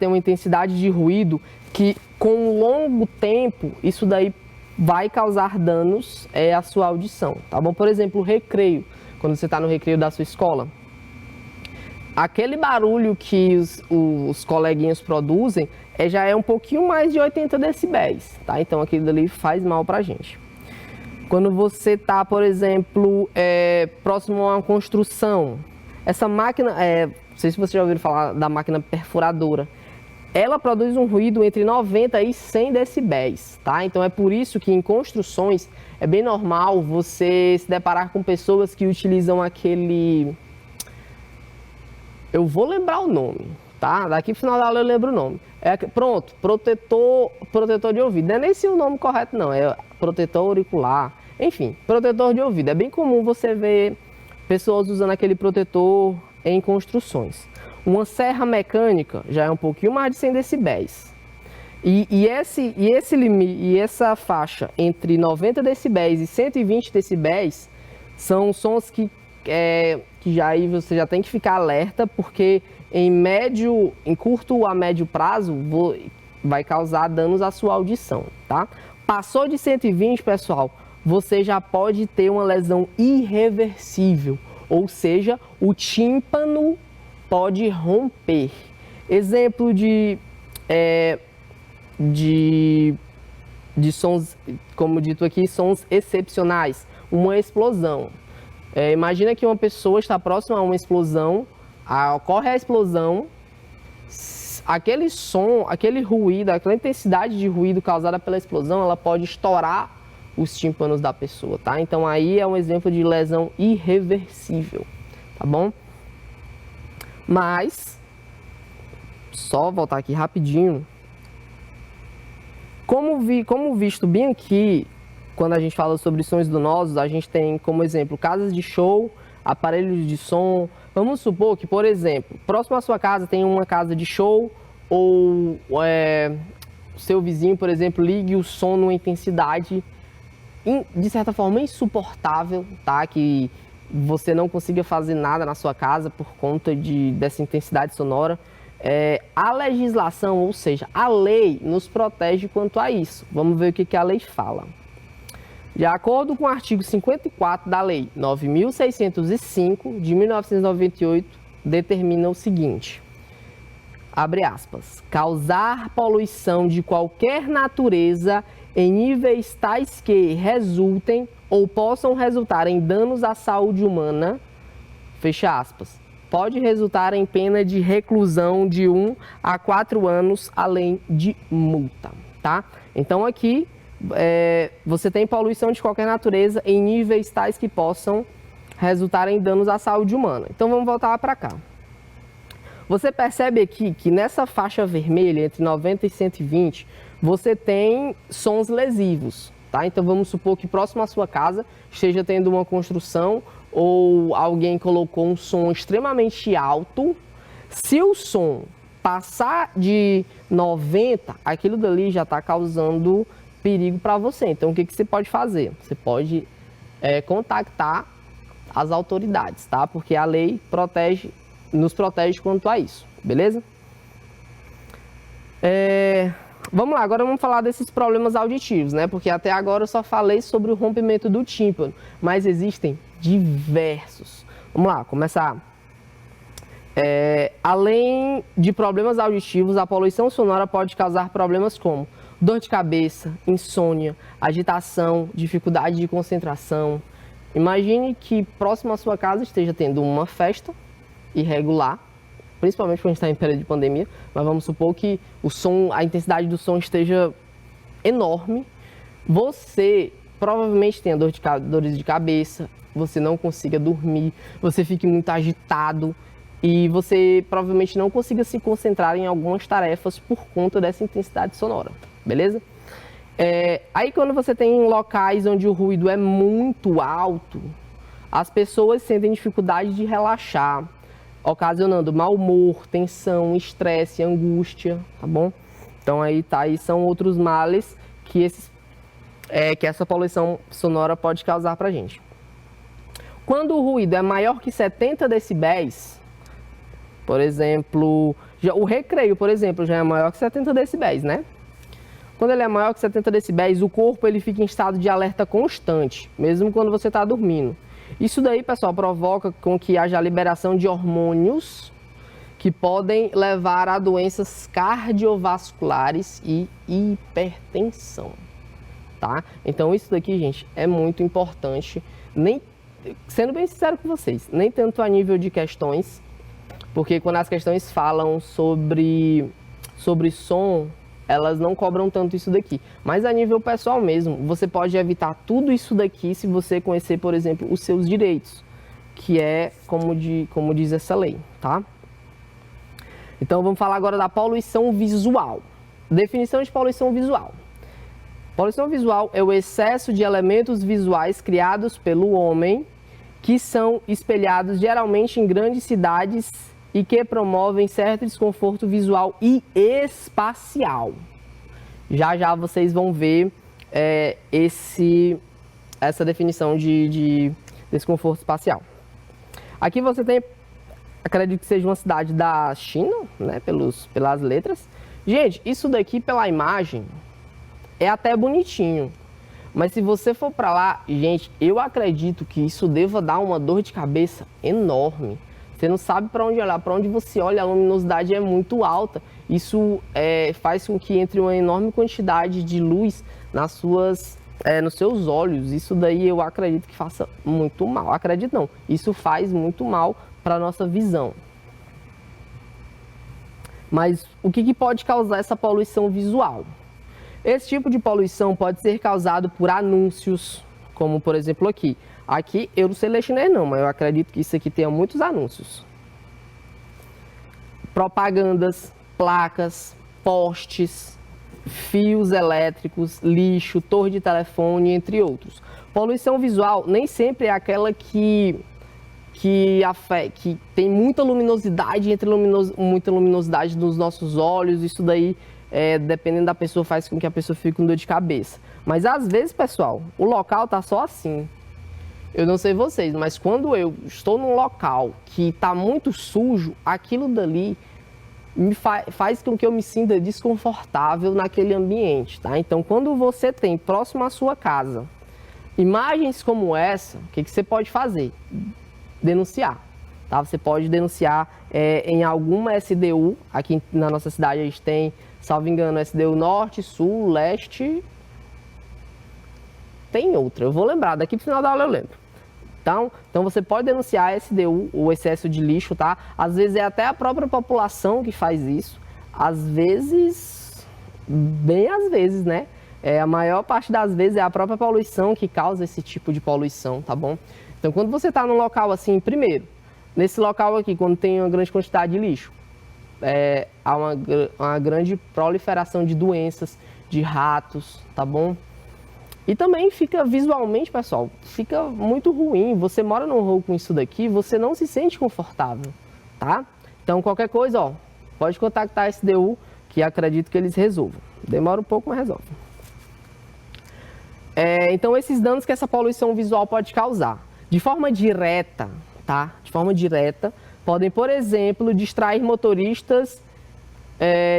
uma intensidade de ruído que com um longo tempo, isso daí vai causar danos à sua audição, tá bom? Por exemplo, o recreio, quando você está no recreio da sua escola, aquele barulho que os coleguinhas produzem já é um pouquinho mais de 80 decibéis, tá? Então aquilo dali faz mal pra gente. Quando você está, por exemplo, próximo a uma construção, essa máquina, não sei se vocês já ouviram falar da máquina perfuradora, ela produz um ruído entre 90 e 100 decibéis, tá? Então é por isso que em construções é bem normal você se deparar com pessoas que utilizam aquele... Eu vou lembrar o nome, tá? Daqui no final da aula eu lembro o nome. Pronto, protetor de ouvido. Não é nem se o nome correto não, é protetor auricular. Enfim, protetor de ouvido. É bem comum você ver pessoas usando aquele protetor em construções. Uma serra mecânica já é um pouquinho mais de 100 decibéis. E essa faixa entre 90 decibéis e 120 decibéis são sons que já aí você já tem que ficar alerta, porque em curto a médio prazo vai causar danos à sua audição, tá? Passou de 120, pessoal, você já pode ter uma lesão irreversível, ou seja, o tímpano pode romper. Exemplo de sons, como dito aqui, sons excepcionais. Uma explosão. Imagina que uma pessoa está próxima a uma explosão, ocorre a explosão, aquele som, aquele ruído, aquela intensidade de ruído causada pela explosão, ela pode estourar os tímpanos da pessoa, tá? Então aí é um exemplo de lesão irreversível, tá bom? Mas, só voltar aqui rapidinho, como visto bem aqui, quando a gente fala sobre sons danosos, a gente tem como exemplo casas de show, aparelhos de som. Vamos supor que, por exemplo, próximo à sua casa tem uma casa de show, ou seu vizinho, por exemplo, ligue o som numa intensidade de certa forma insuportável, tá? Que você não consiga fazer nada na sua casa por conta dessa intensidade sonora. A legislação, ou seja, a lei nos protege quanto a isso. Vamos ver o que a lei fala. De acordo com o artigo 54 da Lei 9.605 de 1998, determina o seguinte, abre aspas, causar poluição de qualquer natureza em níveis tais que resultem ou possam resultar em danos à saúde humana, fecha aspas, pode resultar em pena de reclusão de 1 a 4 anos, além de multa, tá? Então aqui você tem poluição de qualquer natureza em níveis tais que possam resultar em danos à saúde humana. Então vamos voltar para cá. Você percebe aqui que nessa faixa vermelha, entre 90 e 120, você tem sons lesivos, tá? Então vamos supor que próximo à sua casa esteja tendo uma construção ou alguém colocou um som extremamente alto. Se o som passar de 90, aquilo dali já está causando perigo para você. Então o que você pode fazer? Você pode contactar as autoridades, tá? Porque a lei nos protege quanto a isso, beleza? Vamos lá, agora vamos falar desses problemas auditivos, né? Porque até agora eu só falei sobre o rompimento do tímpano, mas existem diversos. Vamos lá, começar. Além de problemas auditivos, a poluição sonora pode causar problemas como dor de cabeça, insônia, agitação, dificuldade de concentração. Imagine que próximo à sua casa esteja tendo uma festa irregular, principalmente quando a gente está em período de pandemia, mas vamos supor que a intensidade do som esteja enorme. Você provavelmente tenha dores de cabeça, você não consiga dormir, você fique muito agitado e você provavelmente não consiga se concentrar em algumas tarefas por conta dessa intensidade sonora, beleza? Aí quando você tem locais onde o ruído é muito alto, as pessoas sentem dificuldade de relaxar, ocasionando mau humor, tensão, estresse, angústia, tá bom? Então aí são outros males que essa poluição sonora pode causar pra gente. Quando o ruído é maior que 70 decibéis, por exemplo, o recreio, por exemplo, já é maior que 70 decibéis, né? Quando ele é maior que 70 decibéis, o corpo ele fica em estado de alerta constante, mesmo quando você está dormindo. Isso daí, pessoal, provoca com que haja a liberação de hormônios que podem levar a doenças cardiovasculares e hipertensão, tá? Então isso daqui, gente, é muito importante, sendo bem sincero com vocês, nem tanto a nível de questões, porque quando as questões falam sobre som, elas não cobram tanto isso daqui. Mas a nível pessoal mesmo, você pode evitar tudo isso daqui se você conhecer, por exemplo, os seus direitos, que é como diz essa lei, tá? Então vamos falar agora da poluição visual. Definição de poluição visual. Poluição visual é o excesso de elementos visuais criados pelo homem que são espelhados geralmente em grandes cidades e que promovem certo desconforto visual e espacial. Já já vocês vão ver essa definição de desconforto espacial. Aqui você tem, acredito que seja uma cidade da China, né, pelas letras. Gente, isso daqui pela imagem é até bonitinho. Mas se você for para lá, gente, eu acredito que isso deva dar uma dor de cabeça enorme. Você não sabe para onde olhar, para onde você olha, a luminosidade é muito alta. Isso faz com que entre uma enorme quantidade de luz nos seus olhos. Isso daí eu acredito que faça muito mal. Acredito não, isso faz muito mal para a nossa visão. Mas o que pode causar essa poluição visual? Esse tipo de poluição pode ser causado por anúncios, como por exemplo aqui. Aqui eu não sei ler chinês não, mas eu acredito que isso aqui tenha muitos anúncios. Propagandas, placas, postes, fios elétricos, lixo, torre de telefone, entre outros. Poluição visual nem sempre é aquela que tem muita luminosidade, muita luminosidade nos nossos olhos. Isso daí, dependendo da pessoa, faz com que a pessoa fique com dor de cabeça. Mas às vezes, pessoal, o local tá só assim. Eu não sei vocês, mas quando eu estou num local que tá muito sujo, aquilo dali faz com que eu me sinta desconfortável naquele ambiente, tá? Então, quando você tem próximo à sua casa imagens como essa, o que você pode fazer? Denunciar, tá? Você pode denunciar em alguma SDU. Aqui na nossa cidade a gente tem, salvo engano, SDU Norte, Sul, Leste. Tem outra, eu vou lembrar, daqui pro final da aula eu lembro. Então você pode denunciar a SDU, o excesso de lixo, tá? Às vezes é até a própria população que faz isso. Às vezes, bem às vezes, né? A maior parte das vezes é a própria poluição que causa esse tipo de poluição, tá bom? Então, quando você está num local assim, primeiro, nesse local aqui, quando tem uma grande quantidade de lixo, há uma grande proliferação de doenças, de ratos, tá bom? E também fica visualmente, pessoal, fica muito ruim. Você mora num rolo com isso daqui, você não se sente confortável, tá? Então, qualquer coisa, ó, pode contactar a SDU, que acredito que eles resolvam. Demora um pouco, mas resolve. Então, esses danos que essa poluição visual pode causar. De forma direta, tá? De forma direta, podem, por exemplo, distrair motoristas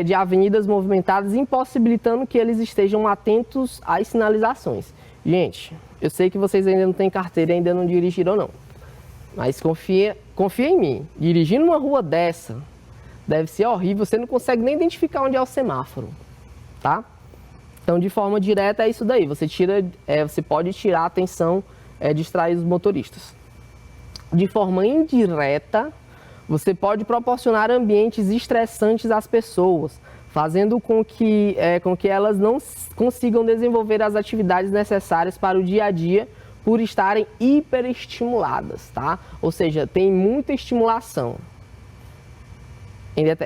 de avenidas movimentadas, impossibilitando que eles estejam atentos às sinalizações. Gente, eu sei que vocês ainda não têm carteira e ainda não dirigiram não, mas confia em mim. Dirigir numa rua dessa deve ser horrível, você não consegue nem identificar onde é o semáforo, tá? Então, de forma direta é isso daí, você pode tirar a atenção, distrair os motoristas. De forma indireta, você pode proporcionar ambientes estressantes às pessoas, fazendo com que elas não consigam desenvolver as atividades necessárias para o dia a dia por estarem hiperestimuladas, tá? Ou seja, tem muita estimulação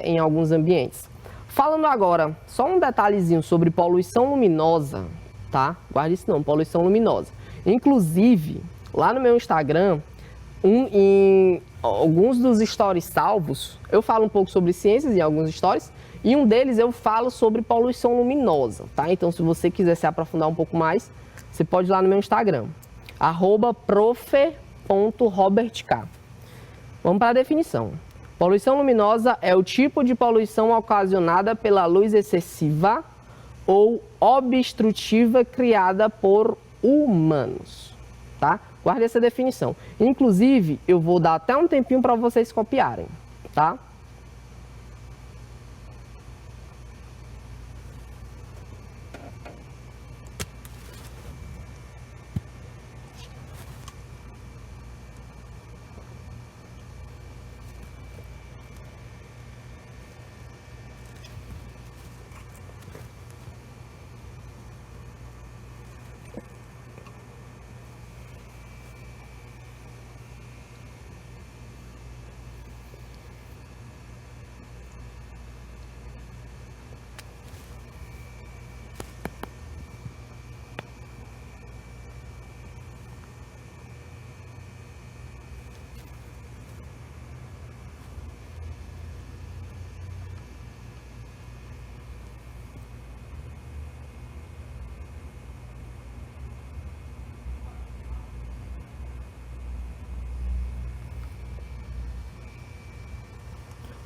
em alguns ambientes. Falando agora, só um detalhezinho sobre poluição luminosa, tá? Guarde isso não, poluição luminosa. Inclusive, lá no meu Instagram, em alguns dos stories salvos, eu falo um pouco sobre ciências em alguns stories, e um deles eu falo sobre poluição luminosa, tá? Então, se você quiser se aprofundar um pouco mais, você pode ir lá no meu Instagram, @prof.robertk. Vamos para a definição. Poluição luminosa é o tipo de poluição ocasionada pela luz excessiva ou obstrutiva criada por humanos, tá? Guarde essa definição. Inclusive, eu vou dar até um tempinho para vocês copiarem, tá?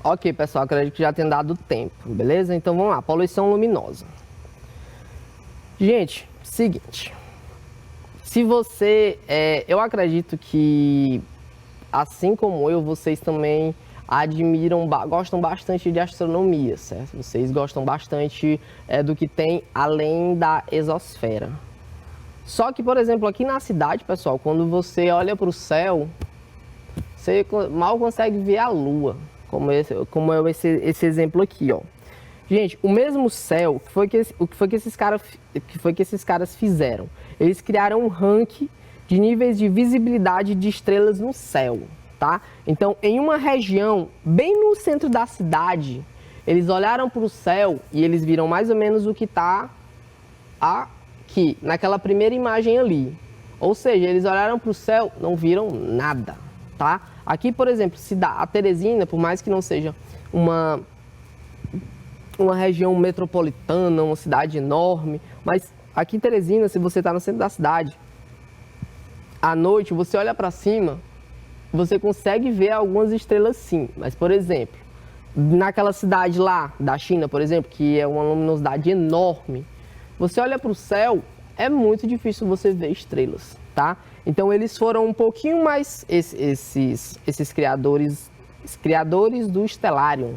Ok, pessoal, acredito que já tem dado tempo, beleza? Então vamos lá, poluição luminosa. Gente, seguinte, se você, eu acredito que, assim como eu, vocês também gostam bastante de astronomia, certo? Vocês gostam bastante do que tem além da exosfera. Só que, por exemplo, aqui na cidade, pessoal, quando você olha para o céu, você mal consegue ver a lua, como é esse exemplo aqui, ó. Gente, o mesmo céu, o que foi que esses caras fizeram? Eles criaram um ranking de níveis de visibilidade de estrelas no céu, tá? Então, em uma região bem no centro da cidade, eles olharam para o céu e eles viram mais ou menos o que está aqui, naquela primeira imagem ali. Ou seja, eles olharam para o céu, não viram nada, tá? Aqui, por exemplo, a Teresina, por mais que não seja uma região metropolitana, uma cidade enorme, mas aqui em Teresina, se você está no centro da cidade, à noite você olha para cima, você consegue ver algumas estrelas sim, mas por exemplo, naquela cidade lá da China, por exemplo, que é uma luminosidade enorme, você olha para o céu, é muito difícil você ver estrelas, tá? Então eles foram um pouquinho mais, esses criadores do Stellarium,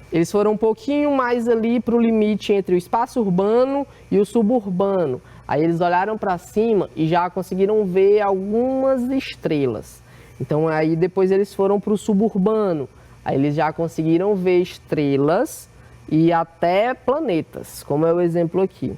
eles foram um pouquinho mais ali para o limite entre o espaço urbano e o suburbano. Aí eles olharam para cima e já conseguiram ver algumas estrelas. Então aí depois eles foram para o suburbano. Aí eles já conseguiram ver estrelas e até planetas, como é o exemplo aqui.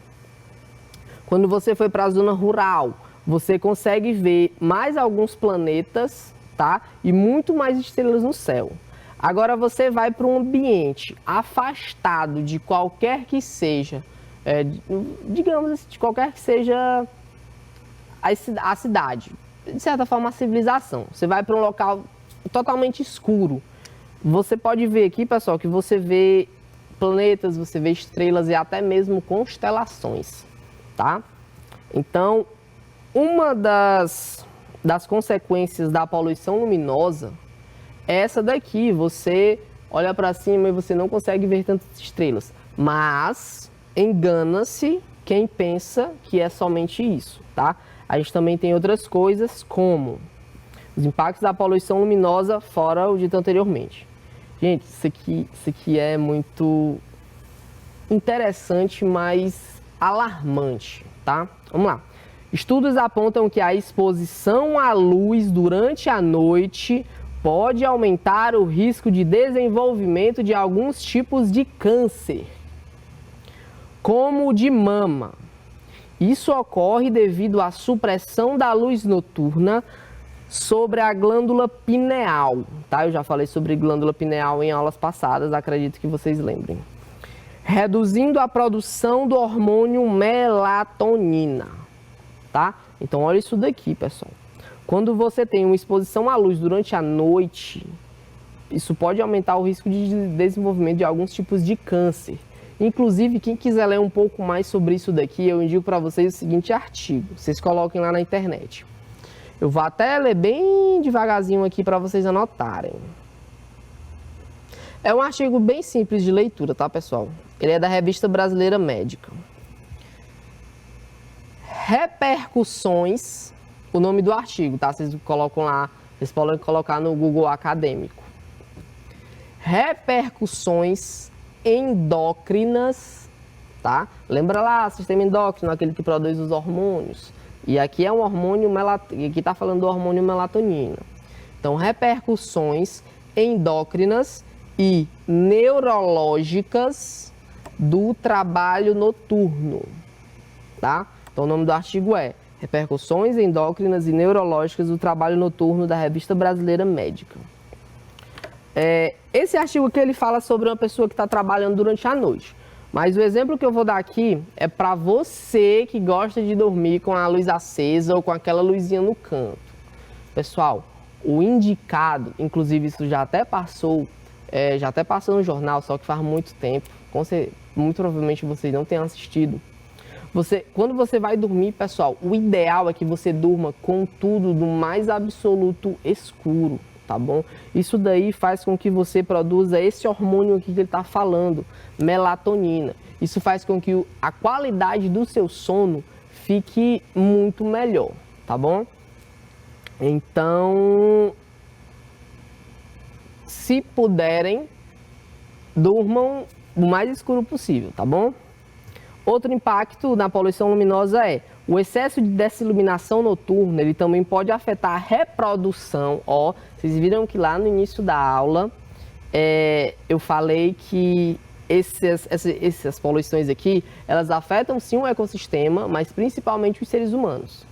Quando você foi para a zona rural, você consegue ver mais alguns planetas, tá? E muito mais estrelas no céu. Agora você vai para um ambiente afastado de qualquer que seja, digamos assim, de qualquer que seja a cidade, de certa forma a civilização. Você vai para um local totalmente escuro. Você pode ver aqui, pessoal, que você vê planetas, você vê estrelas e até mesmo constelações, tá? Então, uma das consequências da poluição luminosa é essa daqui. Você olha para cima e você não consegue ver tantas estrelas. Mas engana-se quem pensa que é somente isso, tá? A gente também tem outras coisas como os impactos da poluição luminosa fora o dito anteriormente. Gente, isso aqui é muito interessante, mas alarmante, tá? Vamos lá. Estudos apontam que a exposição à luz durante a noite pode aumentar o risco de desenvolvimento de alguns tipos de câncer, como o de mama. Isso ocorre devido à supressão da luz noturna sobre a glândula pineal, tá? Eu já falei sobre glândula pineal em aulas passadas, acredito que vocês lembrem. Reduzindo a produção do hormônio melatonina, tá? Então olha isso daqui, pessoal. Quando você tem uma exposição à luz durante a noite, isso pode aumentar o risco de desenvolvimento de alguns tipos de câncer. Inclusive, quem quiser ler um pouco mais sobre isso daqui, eu indico para vocês o seguinte artigo. Vocês coloquem lá na internet. Eu vou até ler bem devagarzinho aqui para vocês anotarem. É um artigo bem simples de leitura, tá, pessoal? Ele é da Revista Brasileira Médica. Repercussões, o nome do artigo, tá? Vocês colocam lá, vocês podem colocar no Google Acadêmico. Repercussões endócrinas, tá? Lembra lá, sistema endócrino, aquele que produz os hormônios. E aqui é um hormônio aqui está falando do hormônio melatonina. Então, repercussões endócrinas e neurológicas do trabalho noturno, tá? Então, o nome do artigo é Repercussões endócrinas e neurológicas do trabalho noturno, da Revista Brasileira Médica. Esse artigo aqui ele fala sobre uma pessoa que está trabalhando durante a noite. Mas o exemplo que eu vou dar aqui é para você que gosta de dormir com a luz acesa ou com aquela luzinha no canto. Pessoal, o indicado, inclusive isso já até passou no jornal, só que faz muito tempo. Muito provavelmente vocês não tenham assistido. Quando você vai dormir, pessoal, o ideal é que você durma com tudo do mais absoluto escuro, tá bom? Isso daí faz com que você produza esse hormônio aqui que ele está falando, melatonina. Isso faz com que a qualidade do seu sono fique muito melhor, tá bom? Então, se puderem, durmam o mais escuro possível, tá bom? Outro impacto na poluição luminosa é o excesso dessa iluminação noturna, ele também pode afetar a reprodução. Ó, vocês viram que lá no início da aula eu falei que essas poluições aqui, elas afetam sim o ecossistema, mas principalmente os seres humanos.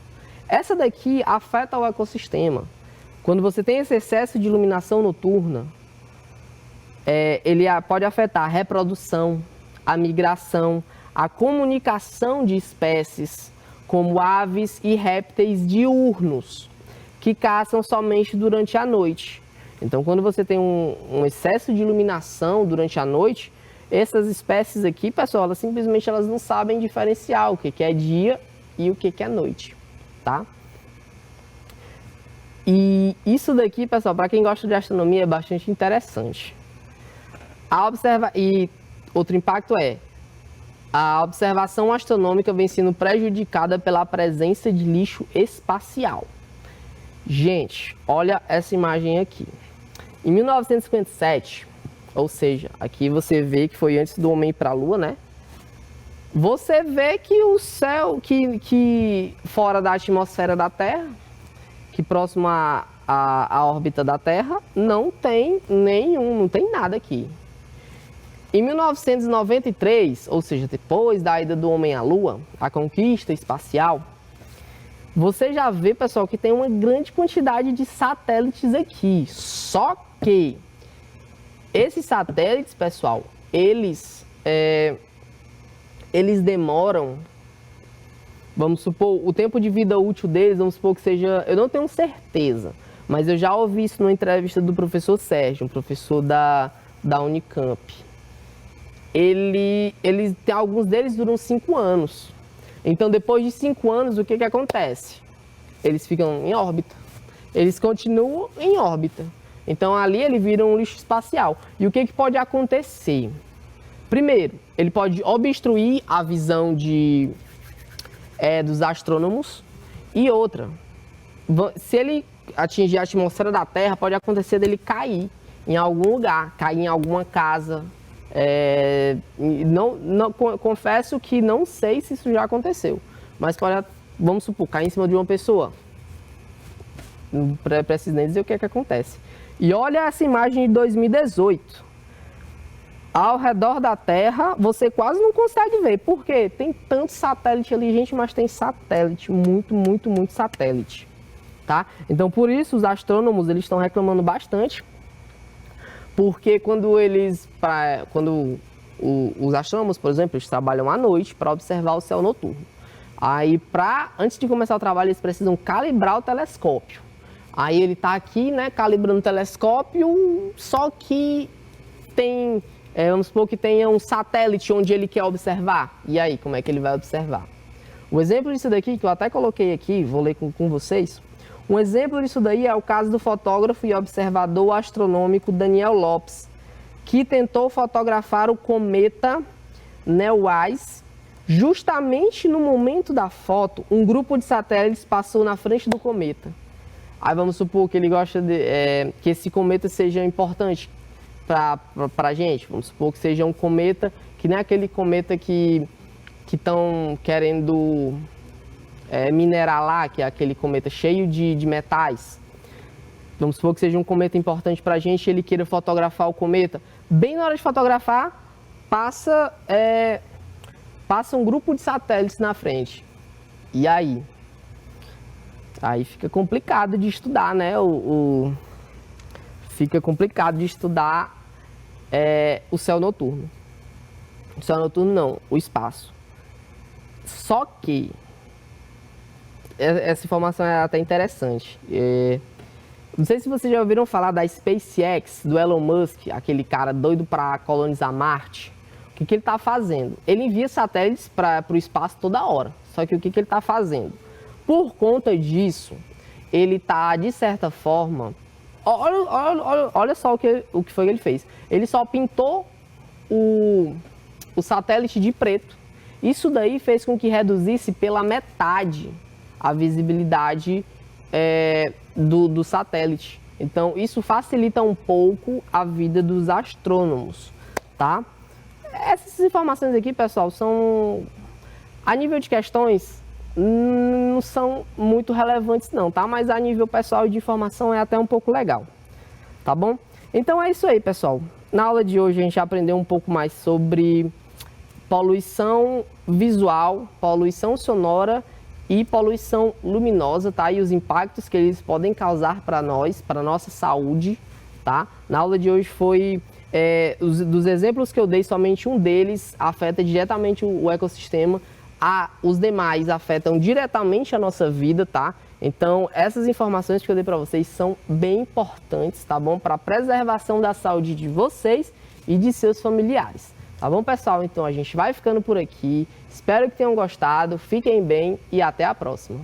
Essa daqui afeta o ecossistema. Quando você tem esse excesso de iluminação noturna, ele pode afetar a reprodução, a migração, a comunicação de espécies, como aves e répteis diurnos, que caçam somente durante a noite. Então, quando você tem um excesso de iluminação durante a noite, essas espécies aqui, pessoal, elas simplesmente não sabem diferenciar o que é dia e o que é noite, tá? E isso daqui, pessoal, para quem gosta de astronomia, é bastante interessante. E outro impacto é a observação astronômica vem sendo prejudicada pela presença de lixo espacial. Gente, olha essa imagem aqui. Em 1957, ou seja, aqui você vê que foi antes do homem ir para a Lua, né? Você vê que o céu, que fora da atmosfera da Terra, que próximo à órbita da Terra, não tem nada aqui. Em 1993, ou seja, depois da ida do homem à Lua, a conquista espacial, você já vê, pessoal, que tem uma grande quantidade de satélites aqui. Só que esses satélites, pessoal, eles demoram, vamos supor, o tempo de vida útil deles, vamos supor que seja, eu não tenho certeza, mas eu já ouvi isso numa entrevista do professor Sérgio, um professor da Unicamp. Alguns deles duram 5 anos. Então, depois de 5 anos, o que acontece? Eles ficam em órbita. Eles continuam em órbita. Então, ali ele vira um lixo espacial. E o que pode acontecer? Primeiro, ele pode obstruir a visão dos astrônomos. E outra, se ele atingir a atmosfera da Terra, pode acontecer dele cair em algum lugar, cair em alguma casa. Confesso que não sei se isso já aconteceu, mas vamos supor, cair em cima de uma pessoa. Não preciso nem dizer o que acontece. E olha essa imagem de 2018. Ao redor da Terra, você quase não consegue ver. Por quê? Tem tanto satélite ali, gente, mas tem satélite, muito satélite. Tá? Então, por isso, os astrônomos eles estão reclamando bastante. Porque quando os astrônomos, por exemplo, eles trabalham à noite para observar o céu noturno. Aí, antes de começar o trabalho, eles precisam calibrar o telescópio. Aí ele está aqui, né, calibrando o telescópio, só que vamos supor que tenha um satélite onde ele quer observar. E aí, como é que ele vai observar? O exemplo disso daqui, que eu até coloquei aqui, vou ler com vocês. Um exemplo disso daí é o caso do fotógrafo e observador astronômico Daniel Lopes, que tentou fotografar o cometa Neowise. Justamente no momento da foto, um grupo de satélites passou na frente do cometa. Aí vamos supor que ele gosta que esse cometa seja importante para a gente. Vamos supor que seja um cometa, que não é aquele cometa que estão querendo minerar lá, que é aquele cometa cheio de metais. Vamos supor que seja um cometa importante para a gente e ele queira fotografar o cometa. Bem na hora de fotografar, passa um grupo de satélites na frente. E aí? Aí fica complicado de estudar, né? Fica complicado de estudar o céu noturno. O céu noturno não, o espaço. Só que essa informação é até interessante. Não sei se vocês já ouviram falar da SpaceX, do Elon Musk, aquele cara doido para colonizar Marte. O que ele está fazendo? Ele envia satélites para o espaço toda hora. Só que o que ele está fazendo? Por conta disso, ele está, de certa forma, Olha só o que foi que ele fez. Ele só pintou o satélite de preto. Isso daí fez com que reduzisse pela metade a visibilidade do satélite. Então, isso facilita um pouco a vida dos astrônomos, tá? Essas informações aqui, pessoal, são... A nível de questões, não são muito relevantes não, tá? Mas a nível pessoal de informação é até um pouco legal, tá bom? Então é isso aí, pessoal. Na aula de hoje a gente aprendeu um pouco mais sobre poluição visual, poluição sonora e poluição luminosa, tá? E os impactos que eles podem causar para nós, para nossa saúde, tá? Na aula de hoje foi... dos exemplos que eu dei, somente um deles afeta diretamente o ecossistema, os demais afetam diretamente a nossa vida, tá? Então, essas informações que eu dei para vocês são bem importantes, tá bom? Para a preservação da saúde de vocês e de seus familiares. Tá bom, pessoal? Então, a gente vai ficando por aqui. Espero que tenham gostado, fiquem bem e até a próxima.